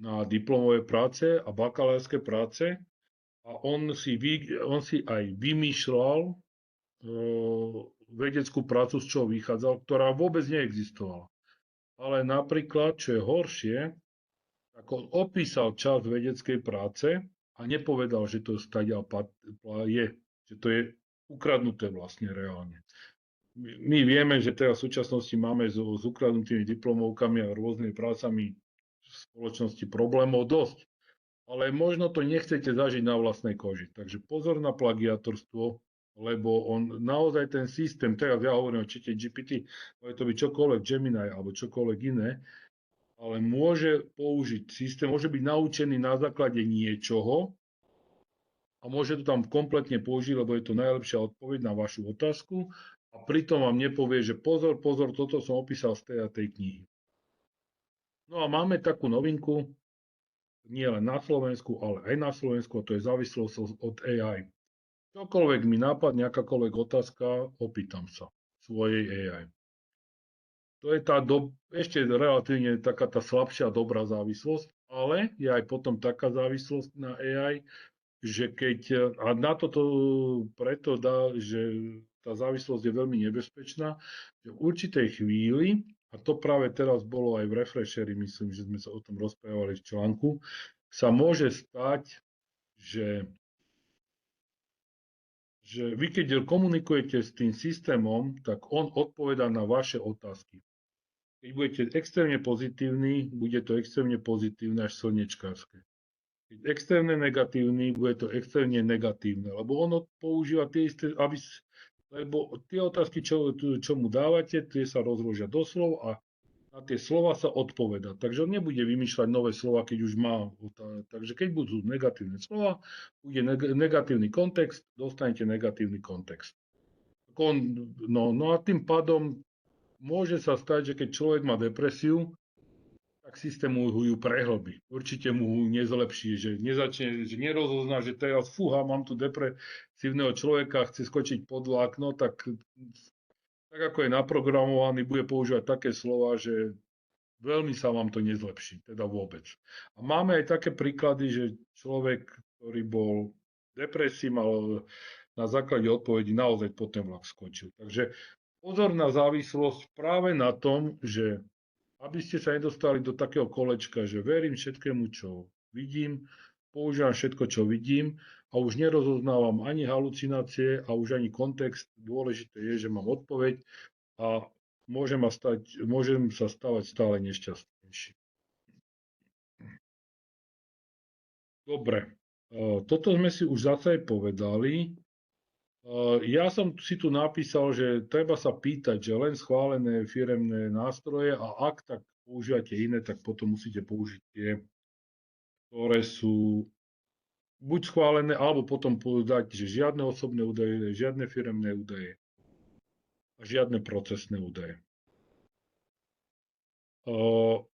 na diplomové práce a bakalárske práce a on si aj vymýšľal vedeckú prácu, z čoho vychádzal, ktorá vôbec neexistovala. Ale napríklad, čo je horšie, tak on opísal časť vedeckej práce a nepovedal, že to stadiaľ je, že to je ukradnuté vlastne reálne. My vieme, že teraz v súčasnosti máme s ukradnutými diplomovkami a rôznymi prácami v spoločnosti problémov dosť. Ale možno to nechcete zažiť na vlastnej koži. Takže pozor na plagiátorstvo, lebo on naozaj ten systém, teraz ja hovorím o ChatGPT, môže to byť čokoľvek Gemini alebo čokoľvek iné, ale môže použiť systém, môže byť naučený na základe niečoho a môže to tam kompletne použiť, lebo je to najlepšia odpoveď na vašu otázku a pritom vám nepovie, že pozor, toto som opísal z tej a tej knihy. No a máme takú novinku, nie len na Slovensku, ale aj na Slovensku, a to je závislosť od AI. Čokoľvek mi nápadne, akákoľvek otázka, opýtam sa svojej AI. To je ešte relatívne taká tá slabšia dobrá závislosť, ale je aj potom taká závislosť na AI, že a na toto preto dá, že tá závislosť je veľmi nebezpečná, že v určitej chvíli, a to práve teraz bolo aj v Refresheri, myslím, že sme sa o tom rozprávali v článku, sa môže stať, že vy keď komunikujete s tým systémom, tak on odpovedá na vaše otázky. Keď budete extrémne pozitívni, bude to extrémne pozitívne až slnečkárske. Keď extrémne negatívny, bude to extrémne negatívne, lebo on používa tie isté, lebo tie otázky, čo mu dávate, tie sa rozložia do slov a na tie slova sa odpoveda. Takže on nebude vymýšľať nové slova, keď už má. Takže keď budú negatívne slova, bude negatívny kontext, dostanete negatívny kontext. No a tým pádom môže sa stať, že keď človek má depresiu, tak systém mu ju prehlbí. Určite mu nezlepší, že nerozozná, že teraz fúha, mám tu depresívneho človeka, chce skočiť pod vlákno, tak ako je naprogramovaný, bude používať také slova, že veľmi sa vám to nezlepší, teda vôbec. A máme aj také príklady, že človek, ktorý bol depresí, mal na základe odpovedí naozaj pod ten vlak skočil. Takže pozor na závislosť práve na tom, že aby ste sa nedostali do takého kolečka, že verím všetkému, čo vidím, používam všetko, čo vidím a už nerozoznávam ani halucinácie a už ani kontext. Dôležité je, že mám odpoveď a môžem sa stávať stále nešťastnejší. Dobre, toto sme si už zase povedali. Ja som si tu napísal, že treba sa pýtať, že len schválené firemné nástroje a ak tak používate iné, tak potom musíte použiť tie, ktoré sú buď schválené, alebo potom dať, že žiadne osobné údaje, žiadne firemné údaje a žiadne procesné údaje.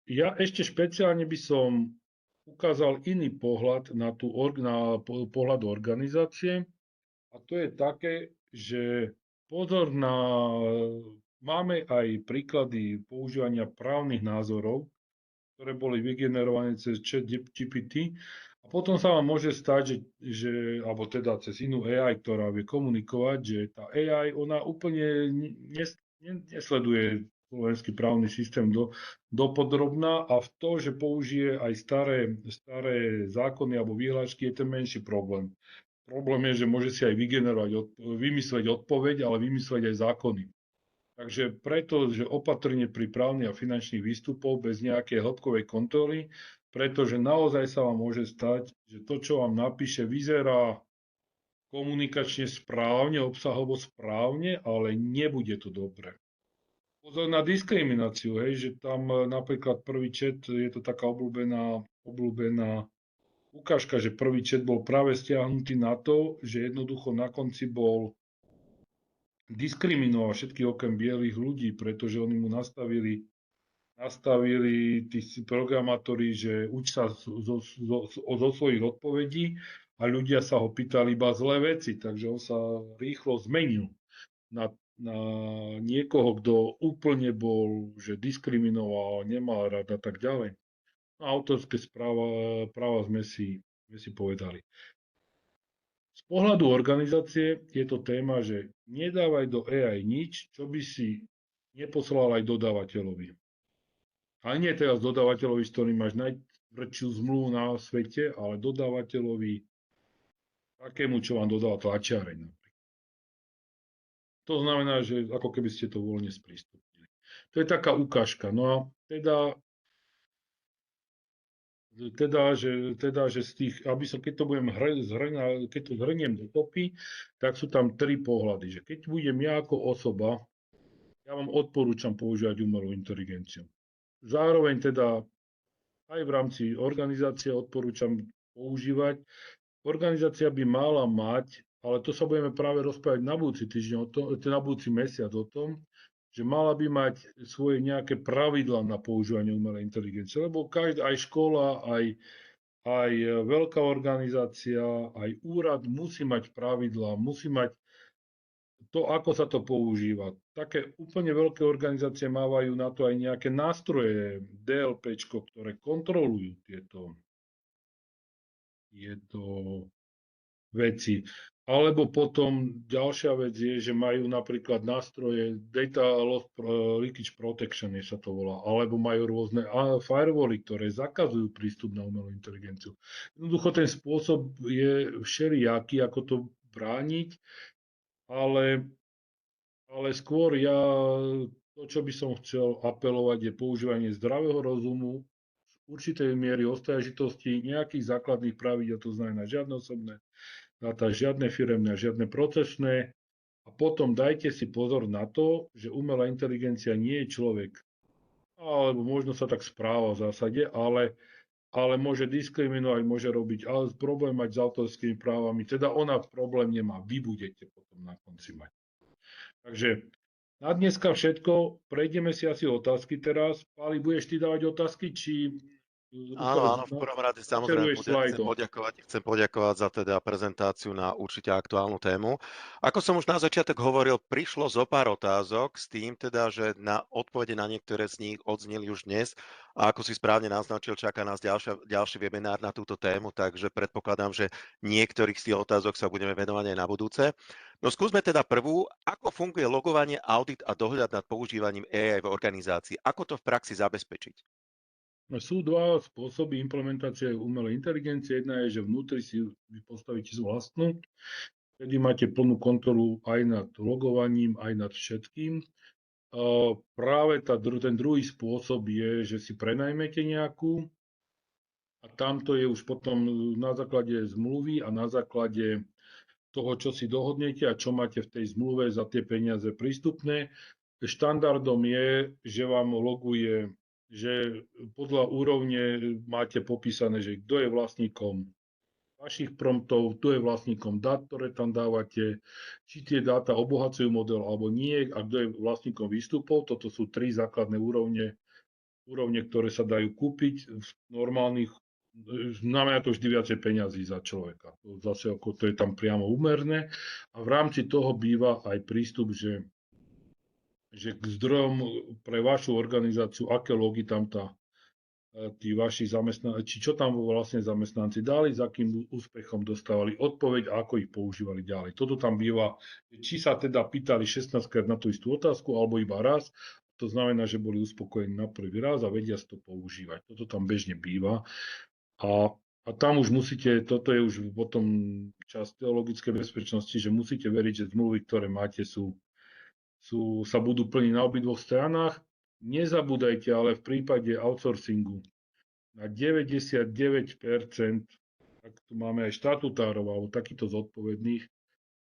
Ja ešte špeciálne by som ukázal iný pohľad na pohľad organizácie. A to je také, že pozor máme aj príklady používania právnych názorov, ktoré boli vygenerované cez ChatGPT a potom sa vám môže stať, alebo teda cez inú AI, ktorá vie komunikovať, že tá AI, ona úplne nesleduje slovenský právny systém dopodrobná a v to, že použije aj staré zákony alebo vyhlášky, je ten menší problém. Problém je, že môže si aj vymyslieť odpoveď, ale vymyslieť aj zákony. Takže preto, že opatrne pri právnych a finančných výstupoch bez nejakej hĺbkovej kontroly, pretože naozaj sa vám môže stať, že to, čo vám napíše, vyzerá komunikačne správne, obsahovo správne, ale nebude to dobre. Pozor na diskrimináciu, že tam napríklad prvý chat, je to taká obľúbená ukážka, že prvý chat bol práve stiahnutý na to, že jednoducho na konci bol diskriminoval všetkých okrem bielých ľudí, pretože oni mu nastavili tí programátori, že uč sa zo svojich odpovedí a ľudia sa ho pýtali iba zlé veci, takže on sa rýchlo zmenil na niekoho, kto úplne bol, že diskriminoval, nemal rád a tak ďalej. No, autorské práva sme si povedali. Z pohľadu organizácie je to téma, že nedávaj do AI nič, čo by si neposlal aj dodávateľovi. A nie teraz dodávateľovi, s ktorým máš najväčšiu zmluvu na svete, ale dodávateľovi takému, čo vám dodáva tlačiareň. To znamená, že ako keby ste to voľne sprístupnili. To je taká ukážka. No a že z tých, aby som, keď to keď to zhrniem dokopy, tak sú tam tri pohľady. Že keď budem ja ako osoba, ja vám odporúčam používať umelú inteligenciu. Zároveň teda aj v rámci organizácie odporúčam používať. Organizácia by mala mať, ale to sa budeme práve rozprávať na budúci týždeň, na budúci mesiac o tom, že mala by mať svoje nejaké pravidlá na používanie umelej inteligencie, lebo aj škola, aj veľká organizácia, aj úrad musí mať pravidlá, musí mať to, ako sa to používa. Také úplne veľké organizácie mávajú na to aj nejaké nástroje, DLPčko, ktoré kontrolujú tieto veci. Alebo potom ďalšia vec je, že majú napríklad nástroje Data Loss Leakage Protection, sa to volá, alebo majú rôzne firewally, ktoré zakazujú prístup na umelú inteligenciu. Jednoducho ten spôsob je všelijaký, ako to brániť, ale skôr to, čo by som chcel apelovať, je používanie zdravého rozumu, určitej miery ostražitosti, nejakých základných pravidel, to znamená žiadne osobné dáta, žiadne firemné, žiadne procesné. A potom dajte si pozor na to, že umelá inteligencia nie je človek, alebo možno sa tak správa v zásade, ale môže diskriminovať, môže robiť, ale problém mať s autorskými právami, teda ona problém nemá, vy budete potom na konci mať. Takže na dneska všetko, prejdeme si asi otázky teraz. Páli, budeš ty dávať otázky, či Áno, v prvom rade samozrejme chcem poďakovať za teda prezentáciu na určite aktuálnu tému. Ako som už na začiatok hovoril, prišlo zo pár otázok s tým teda, že na odpovede na niektoré z nich odzneli už dnes a ako si správne naznačil, čaká nás ďalší webinár na túto tému, takže predpokladám, že niektorých z tých otázok sa budeme venovať aj na budúce. No skúsme teda prvú, ako funguje logovanie, audit a dohľad nad používaním AI v organizácii? Ako to v praxi zabezpečiť? Sú dva spôsoby implementácie umelej inteligencie. Jedna je, že vnútri si vy postavíte vlastnú, kedy máte plnú kontrolu aj nad logovaním, aj nad všetkým. Práve ten druhý spôsob je, že si prenajmete nejakú a tamto je už potom na základe zmluvy a na základe toho, čo si dohodnete a čo máte v tej zmluve za tie peniaze prístupné. Štandardom je, že vám loguje, že podľa úrovne máte popísané, že kto je vlastníkom vašich promptov, kto je vlastníkom dát, ktoré tam dávate, či tie dáta obohacujú model alebo nie a kto je vlastníkom výstupov. Toto sú tri základné úrovne, ktoré sa dajú kúpiť v normálnych. Znamená to vždy viacej peňazí za človeka. Zase ako to je tam priamo úmerné. A v rámci toho býva aj prístup, že k zdrojom pre vašu organizáciu, aké logy tam tí vaši zamestnanci, či čo tam vlastne zamestnanci dali, s akým úspechom dostávali odpoveď a ako ich používali ďalej. Toto tam býva, či sa teda pýtali 16 krát na tú istú otázku, alebo iba raz. To znamená, že boli uspokojení na prvý raz a vedia to používať. Toto tam bežne býva. A tam už musíte, toto je už potom časť teologickej bezpečnosti, že musíte veriť, že zmluvy, ktoré máte, sa budú plniť na obidvoch stranách. Nezabúdajte ale v prípade outsourcingu na 99%, tak tu máme aj štatutárov alebo takýchto zodpovedných,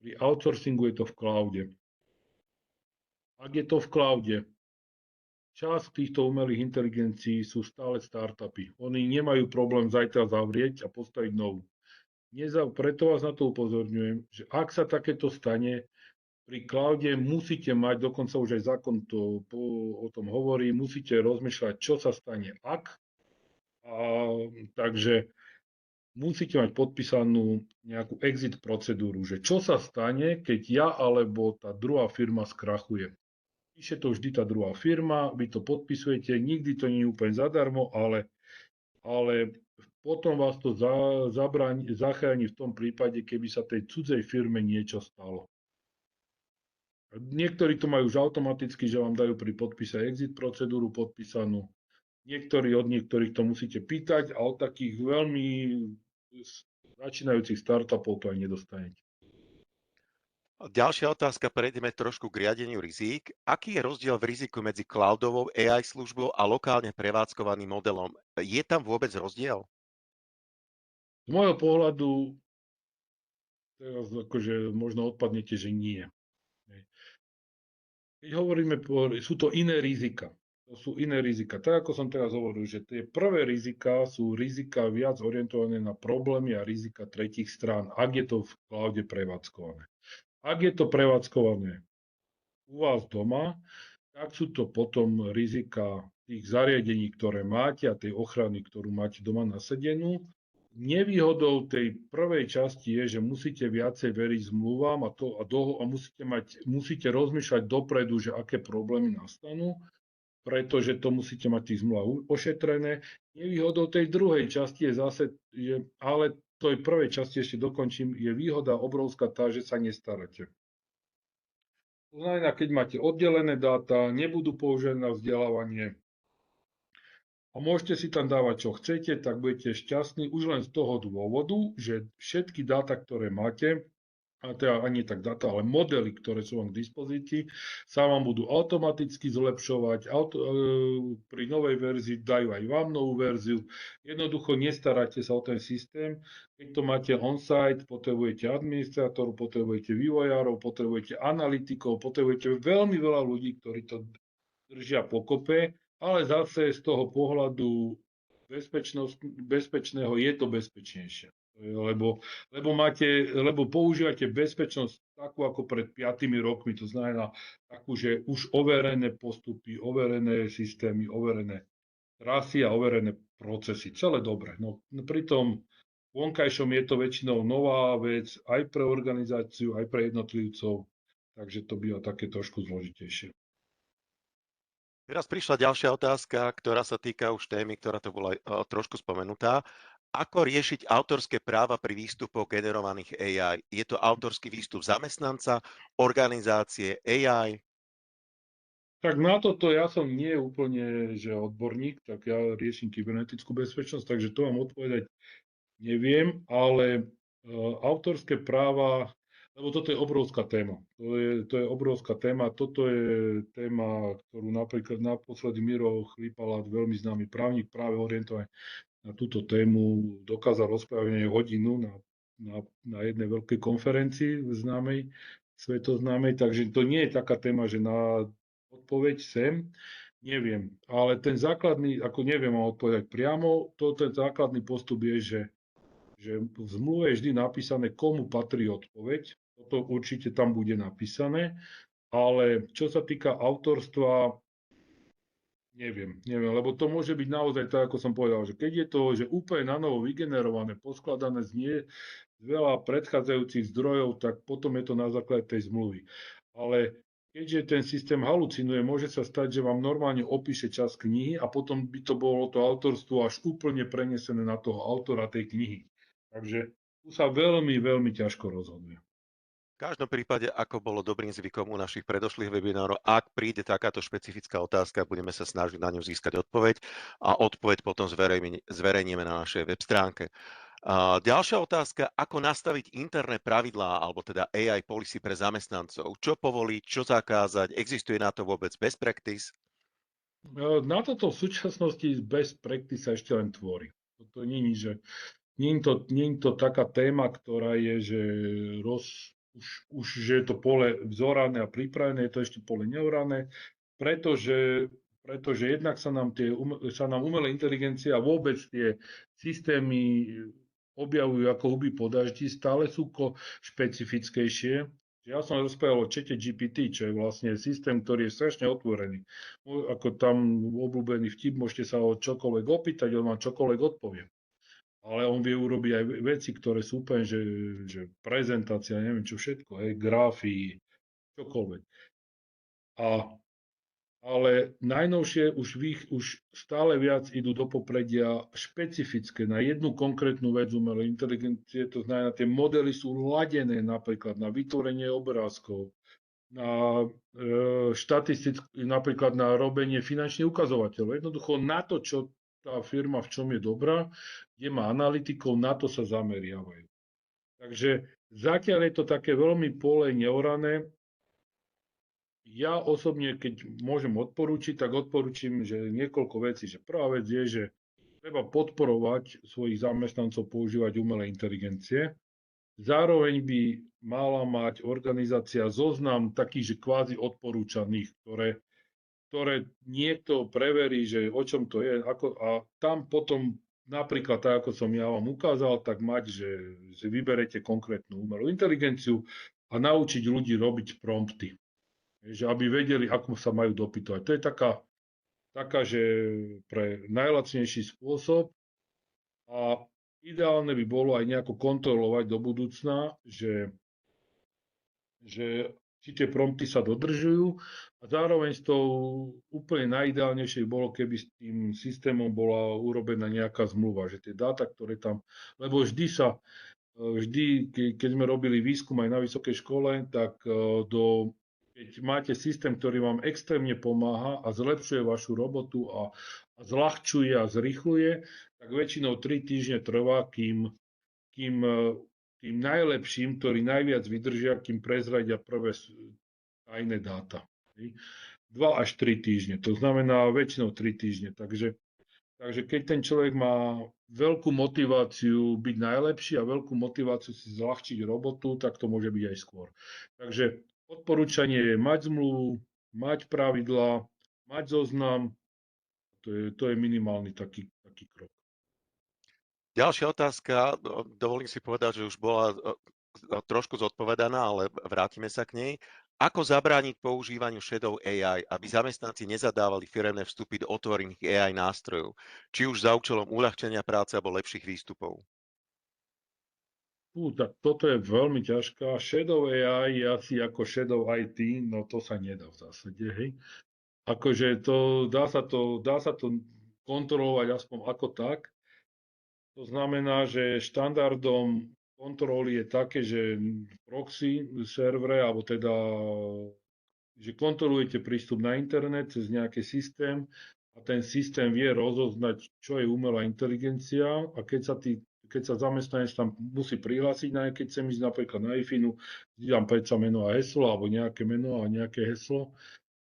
pri outsourcingu je to v cloude. Ak je to v cloude, časť týchto umelých inteligencií sú stále startupy. Oni nemajú problém zajtra zavrieť a postaviť novú. Preto vás na to upozorňujem, že ak sa takéto stane, pri cloude musíte mať, dokonca už aj zákon o tom hovorí, musíte rozmýšľať, čo sa stane ak. A, takže musíte mať podpísanú nejakú exit procedúru, že čo sa stane, keď ja alebo tá druhá firma skrachuje. Píše to vždy tá druhá firma, vy to podpisujete, nikdy to nie je úplne zadarmo, ale potom vás to zachráni v tom prípade, keby sa tej cudzej firme niečo stalo. Niektorí to majú už automaticky, že vám dajú pri podpise exit procedúru podpísanú. Niektorí od niektorých to musíte pýtať a od takých veľmi začínajúcich startupov to aj nedostanete. Ďalšia otázka, prejdeme trošku k riadeniu rizík. Aký je rozdiel v riziku medzi cloudovou AI službou a lokálne prevádzkovaným modelom? Je tam vôbec rozdiel? Z môjho pohľadu, teraz akože možno odpadnete, že nie. Keď hovoríme, sú to iné rizika. To sú iné rizika. Tak ako som teraz hovoril, že tie prvé rizika sú rizika viac orientované na problémy a rizika tretích strán, ak je to v cloude prevádzkované. Ak je to prevádzkované u vás doma, tak sú to potom rizika tých zariadení, ktoré máte a tej ochrany, ktorú máte doma nasadenú. Nevýhodou tej prvej časti je, že musíte viacej veriť zmluvám a musíte rozmýšľať dopredu, že aké problémy nastanú, pretože to musíte mať tých zmluv ošetrené. Nevýhodou tej druhej časti je zase, ale tej prvej časti ešte dokončím, je výhoda obrovská tá, že sa nestaráte. To znamená, keď máte oddelené dáta, nebudú použené na vzdelávanie, a môžete si tam dávať, čo chcete, tak budete šťastní už len z toho dôvodu, že všetky dáta, ktoré máte, a teda ani tak dáta, ale modely, ktoré sú vám k dispozícii, sa vám budú automaticky zlepšovať. Pri novej verzii dajú aj vám novú verziu. Jednoducho nestaráte sa o ten systém. Keď to máte on-site, potrebujete administrátorov, potrebujete vývojárov, potrebujete analytikov, potrebujete veľmi veľa ľudí, ktorí to držia pokope, ale zase z toho pohľadu bezpečného je to bezpečnejšie. Lebo používate bezpečnosť takú ako pred 5 rokmi, to znamená takú, že už overené postupy, overené systémy, overené trasy a overené procesy. Celé dobre. No, pri tom vonkajšom je to väčšinou nová vec aj pre organizáciu, aj pre jednotlivcov, takže to býva také trošku zložitejšie. Teraz prišla ďalšia otázka, ktorá sa týka už témy, ktorá to bola trošku spomenutá. Ako riešiť autorské práva pri výstupoch generovaných AI? Je to autorský výstup zamestnanca, organizácie, AI? Tak na toto ja som nie úplne že odborník, tak ja riešim kybernetickú bezpečnosť, takže to vám odpovedať neviem, ale autorské práva, lebo toto je obrovská téma. To je obrovská téma. Toto je téma, ktorú napríklad naposledy Miro Chlípala, veľmi známy právnik, práve orientovaný na túto tému, dokázal rozprávať hodinu na jednej veľkej konferencii známej, svetoznámej, takže to nie je taká téma, že na odpoveď sem, neviem. Ale ten základný, ako neviem vám odpovedať priamo, ten základný postup je, že v zmluve je vždy napísané, komu patrí odpoveď. Toto určite tam bude napísané. Ale čo sa týka autorstva, neviem, lebo to môže byť naozaj tak, ako som povedal, že keď je to že úplne na novo vygenerované, poskladané z veľa predchádzajúcich zdrojov, tak potom je to na základe tej zmluvy. Ale keďže ten systém halucinuje, môže sa stať, že vám normálne opíše čas knihy a potom by to bolo to autorstvo až úplne prenesené na toho autora tej knihy. Takže tu sa veľmi, veľmi ťažko rozhoduje. V každom prípade, ako bolo dobrým zvykom u našich predošlých webinárov, ak príde takáto špecifická otázka, budeme sa snažiť na ňu získať odpoveď a odpoveď potom zverejníme na našej web stránke. Ďalšia otázka, ako nastaviť interné pravidlá, alebo teda AI policy pre zamestnancov. Čo povoliť, čo zakázať, existuje na to vôbec best practice? Na toto v súčasnosti best practice sa ešte len tvorí. Toto nie je, nie je to taká téma, ktorá je, že už že je to pole vzorané a pripravené, je to ešte pole neorané, pretože jednak sa nám umelá inteligencia a vôbec tie systémy objavujú ako huby po daždi, stále sú špecifickejšie Ja som rozprával o čete GPT, čo je vlastne systém, ktorý je strašne otvorený. Ako tam obľúbený vtip, môžete sa o čokoľvek opýtať, on vám čokoľvek odpovie. Ale on vie urobiť aj veci, ktoré sú úplne, že prezentácia, neviem čo všetko, hej, grafy, čokoľvek. Ale najnovšie už stále viac idú do popredia špecifické na jednu konkrétnu vec umelej inteligencie, to znamená, tie modely sú ladené napríklad na vytvorenie obrázkov, na napríklad na robenie finančných ukazovateľov. Jednoducho na to, čo tá firma v čom je dobrá, kde má analytikov, na to sa zameriavajú. Takže zatiaľ je to také veľmi pole neorané. Ja osobne, keď môžem odporúčiť, tak odporúčim, že niekoľko vecí. Že prvá vec je, že treba podporovať svojich zamestnancov používať umelé inteligencie. Zároveň by mala mať organizácia zoznam takých, že kvázi odporúčaných, ktoré niekto preverí, že o čom to je. A tam potom napríklad tak, ako som ja vám ukázal, tak mať, že si vyberete konkrétnu umelú inteligenciu a naučiť ľudí robiť prompty. Že aby vedeli, ako sa majú dopytovať. To je taká, že pre najlacnejší spôsob a ideálne by bolo aj nejako kontrolovať do budúcna, že či tie prompty sa dodržujú a zároveň s tou úplne najideálnejšie bolo, keby s tým systémom bola urobená nejaká zmluva, že tie dáta, ktoré tam, lebo vždy, keď sme robili výskum aj na vysokej škole, tak keď máte systém, ktorý vám extrémne pomáha a zlepšuje vašu robotu a zľahčuje a zrýchluje, tak väčšinou 3 týždne trvá, kým tým najlepším, ktorí najviac vydržia, kým prezradia prvé tajné dáta. 2 až 3 týždne, to znamená väčšinou 3 týždne. Takže keď ten človek má veľkú motiváciu byť najlepší a veľkú motiváciu si zľahčiť robotu, tak to môže byť aj skôr. Takže odporúčanie je mať zmluvu, mať pravidlá, mať zoznam, to je minimálny taký krok. Ďalšia otázka, dovolím si povedať, že už bola trošku zodpovedaná, ale vrátime sa k nej. Ako zabrániť používaniu shadow AI, aby zamestnanci nezadávali firemné vstupy do otvorených AI nástrojov, či už za účelom uľahčenia práce alebo lepších výstupov? Tak toto je veľmi ťažká. Shadow AI je asi ako Shadow IT, no to sa nedá v zásade, hej. Akože dá sa to kontrolovať aspoň ako tak. To znamená, že štandardom kontroly je také, že proxy servere, alebo teda, že kontrolujete prístup na internet cez nejaký systém a ten systém vie rozoznať, čo je umelá inteligencia a keď sa zamestnanec tam musí prihlásiť, keď chcem ísť napríklad na IFINu, dám predsa meno a heslo, alebo nejaké meno a nejaké heslo,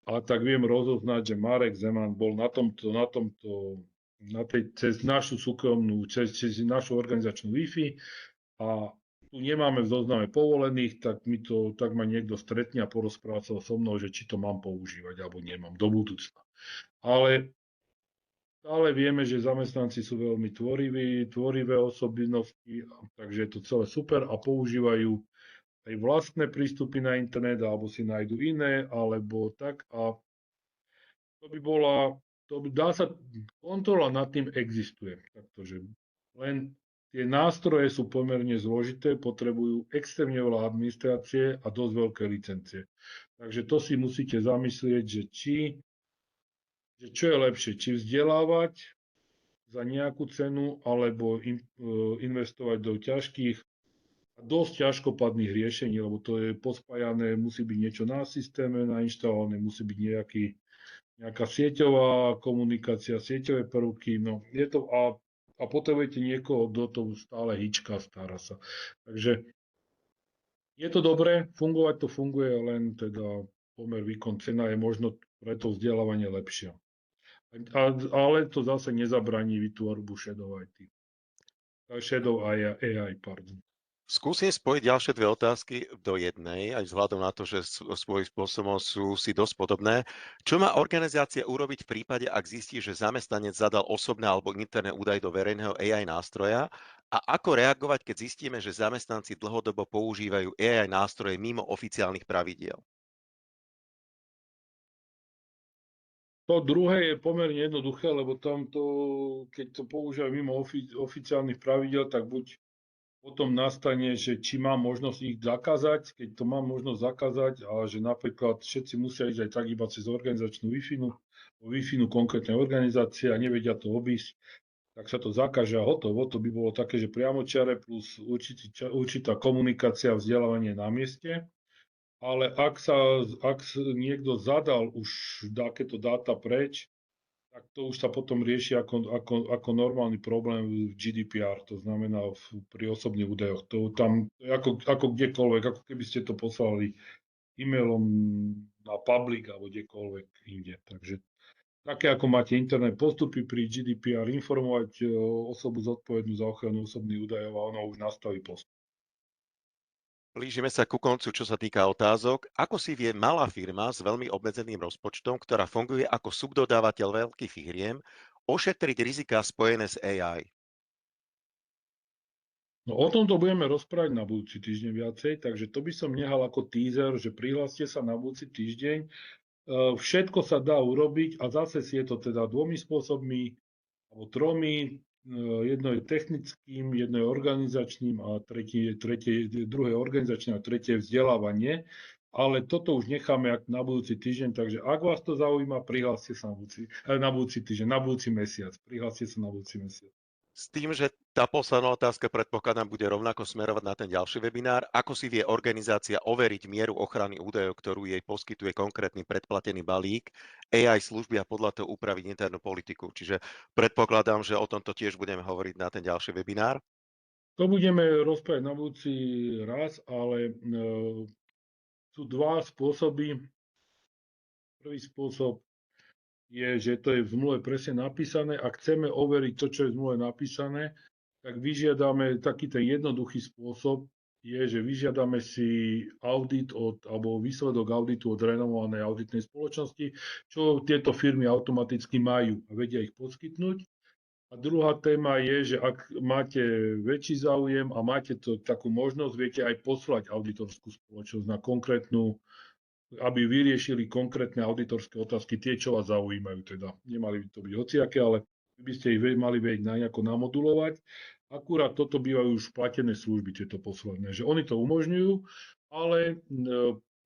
a tak viem rozoznať, že Marek Zeman bol cez našu súkromnú, cez našu organizačnú Wi-Fi a tu nemáme v zozname povolených, tak ma niekto stretne a porozpráva sa so mnou, že či to mám používať alebo nemám do budúcna. Ale stále vieme, že zamestnanci sú veľmi tvorivé osobnosti, takže je to celé super a používajú aj vlastné prístupy na internet, alebo si nájdu iné, alebo tak. A dá sa, kontrola nad tým existuje. Takže len tie nástroje sú pomerne zložité, potrebujú extrémne veľa administrácie a dosť veľké licencie. Takže to si musíte zamyslieť, že čo je lepšie, či vzdelávať za nejakú cenu, alebo investovať do ťažkých a dosť ťažkopadných riešení, lebo to je pospájané, musí byť niečo na systéme nainštalované, musí byť nejaká sieťová komunikácia, sieťové prvky, no je to a potrebujete niekoho, kto to stále hýčka, stará sa. Takže je to dobré, fungovať to funguje, len teda pomer výkon cena je možno pre to vzdelávanie lepšia. Ale to zase nezabraní vytvorbu Shadow IT. Shadow AI, pardon. Skúsim spojiť ďalšie dve otázky do jednej, aj vzhľadom na to, že svojím spôsobom sú si dosť podobné. Čo má organizácia urobiť v prípade, ak zistí, že zamestnanec zadal osobné alebo interné údaje do verejného AI nástroja A ako reagovať, keď zistíme, že zamestnanci dlhodobo používajú AI nástroje mimo oficiálnych pravidiel? To druhé je pomerne jednoduché, lebo tam to, keď to používajú mimo oficiálnych pravidel, tak buď potom nastane, že či mám možnosť ich zakázať, keď to mám možnosť zakázať, a že napríklad všetci musia ísť aj tak iba cez organizačnú Wi-Fi konkrétnej organizácie a nevedia to obísť, tak sa to zakáže a hotovo. To by bolo také, že priamočiare plus určitá komunikácia a vzdelávanie na mieste. Ale ak niekto zadal už takéto dáta preč, tak to už sa potom rieši ako normálny problém v GDPR, to znamená pri osobných údajoch. To tam ako kdekoľvek, ako keby ste to poslali e-mailom na public alebo kdekoľvek inde. Takže také ako máte interné postupy pri GDPR, informovať osobu zodpovednú za ochranu osobných údajov a ona už nastaví postup. Blížime sa ku koncu, čo sa týka otázok. Ako si vie malá firma s veľmi obmedzeným rozpočtom, ktorá funguje ako subdodávateľ veľkých firiem, ošetriť rizika spojené s AI? No o tomto budeme rozprávať na budúci týždeň viacej, takže to by som nehal ako teaser, že prihláste sa na budúci týždeň. Všetko sa dá urobiť a zase si je to teda dvomi spôsobmi alebo tromi. Jedno je technickým, jedno je organizačným a druhé organizačné a tretie je vzdelávanie. Ale toto už necháme na budúci týždeň, takže ak vás to zaujíma, prihláste sa na budúci týždeň, na budúci mesiac. Prihláste sa na budúci mesiac. S tým, že tá posledná otázka predpokladám bude rovnako smerovať na ten ďalší webinár. Ako si vie organizácia overiť mieru ochrany údajov, ktorú jej poskytuje konkrétny predplatený balík, AI služby a podľa toho upraviť internú politiku? Čiže predpokladám, že o tomto tiež budeme hovoriť na ten ďalší webinár. To budeme rozprávať na budúci raz, ale sú dva spôsoby. Prvý spôsob je, že to je v zmluve presne napísané. Ak chceme overiť to, čo je v zmluve napísané, tak vyžiadame taký ten jednoduchý spôsob, je, že vyžiadame si audit alebo výsledok auditu od renomovanej auditnej spoločnosti, čo tieto firmy automaticky majú a vedia ich poskytnúť. A druhá téma je, že ak máte väčší záujem a máte takú možnosť, viete aj poslať auditorskú spoločnosť na konkrétnu, aby vyriešili konkrétne auditorské otázky, tie, čo vás zaujímajú. Teda nemali by to byť hociaké, ale vy by ste ich mali vedieť nejako namodulovať. Akurát toto bývajú už platené služby, tieto posledné, že oni to umožňujú, ale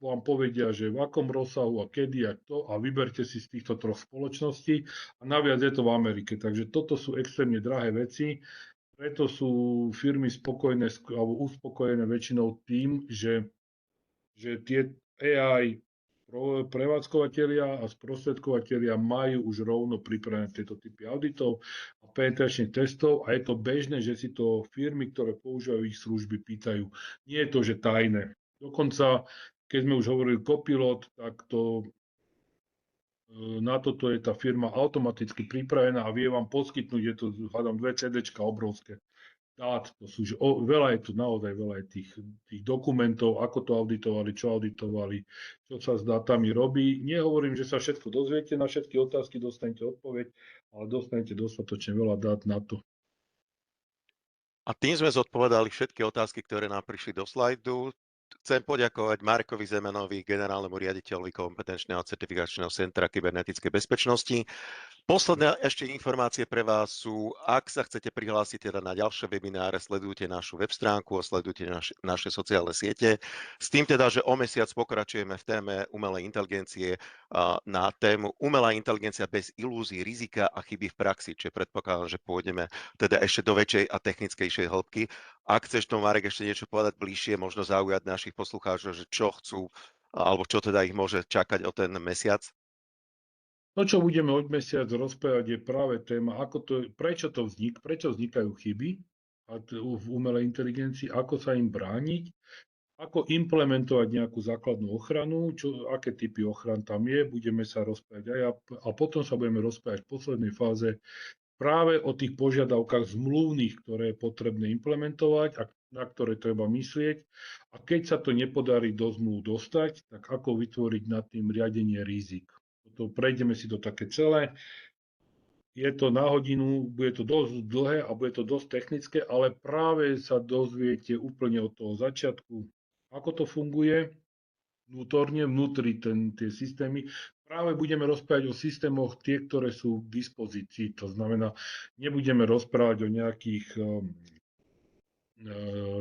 vám povedia, že v akom rozsahu a kedy a to a vyberte si z týchto troch spoločností a naviac je to v Amerike. Takže toto sú extrémne drahé veci, preto sú firmy spokojné alebo uspokojené väčšinou tým, že tie AI prevádzkovateľia a sprostredkovateľia majú už rovno pripravené tieto typy auditov a penetračných testov a je to bežné, že si to firmy, ktoré používajú ich služby, pýtajú. Nie je to, že tajné. Dokonca, keď sme už hovorili Copilot, tak na toto je tá firma automaticky pripravená a vie vám poskytnúť, je to, hľadám, 2 CDčka obrovské dát, to sú, že veľa je tu naozaj veľa je tých dokumentov, ako to auditovali, čo sa s dátami robí. Nehovorím, že sa všetko dozviete, na všetky otázky dostanete odpoveď, ale dostanete dostatočne veľa dát na to. A tým sme zodpovedali všetky otázky, ktoré nám prišli do slajdu. Chcem poďakovať Markovi Zemanovi, generálnemu riaditeľovi kompetenčného certifikačného centra kybernetickej bezpečnosti. Posledné ešte informácie pre vás sú, ak sa chcete prihlásiť teda na ďalšie webináre, sledujte našu web stránku a sledujte naše sociálne siete. S tým teda, že o mesiac pokračujeme v téme umelej inteligencie na tému umelá inteligencia bez ilúzií, rizika a chyby v praxi, čiže predpokladám, že pôjdeme teda ešte do väčšej a technickejšej hĺbky. Ak chceš to, Marek, ešte niečo povedať bližšie, možno zaujať našich poslucháčov, že čo chcú, alebo čo teda ich môže čakať o ten mesiac? To, čo budeme od mesiac rozprávať, je práve téma, prečo vznikajú chyby v umelej inteligencii, ako sa im brániť, ako implementovať nejakú základnú ochranu, aké typy ochran tam je, budeme sa rozprávať aj a potom sa budeme rozprávať v poslednej fáze práve o tých požiadavkách zmluvných, ktoré je potrebné implementovať a na ktoré treba myslieť. A keď sa to nepodarí do zmluv dostať, tak ako vytvoriť nad tým riadenie rizik. Prejdeme si to také celé. Je to na hodinu, bude to dosť dlhé a bude to dosť technické, ale práve sa dozviete úplne od toho začiatku, ako to funguje vnútorne, vnútri tie systémy. Práve budeme rozprávať o systémoch tie, ktoré sú k dispozícii. To znamená, nebudeme rozprávať o nejakých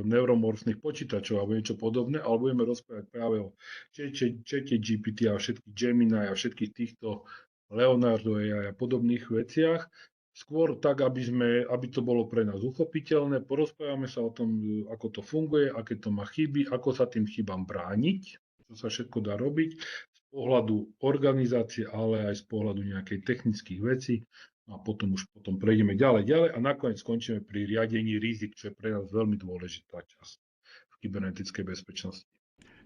neuromorfných počítačov alebo niečo podobné, ale budeme rozprávať práve o čete GPT a všetkých Gemini a všetkých týchto Leonardo AI a podobných veciach. Skôr tak, aby to bolo pre nás uchopiteľné, porozprávame sa o tom, ako to funguje, aké to má chyby, ako sa tým chybám brániť, čo sa všetko dá robiť z pohľadu organizácie, ale aj z pohľadu nejakej technických vecí. A potom prejdeme ďalej a nakoniec skončíme pri riadení rizik, čo je pre nás veľmi dôležitá časť v kybernetickej bezpečnosti.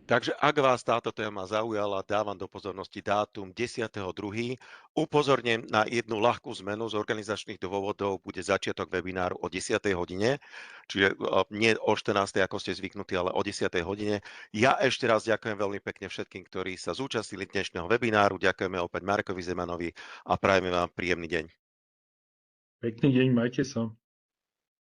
Takže ak vás táto téma zaujala, dávam do pozornosti dátum 10.2. Upozorním na jednu ľahkú zmenu z organizačných dôvodov. Bude začiatok webináru o 10. hodine, čiže nie o 14. ako ste zvyknutí, ale o 10. hodine. Ja ešte raz ďakujem veľmi pekne všetkým, ktorí sa zúčastnili dnešného webináru. Ďakujeme opäť Markovi Zemanovi a prajeme vám príjemný deň. Pekný deň, majte sa.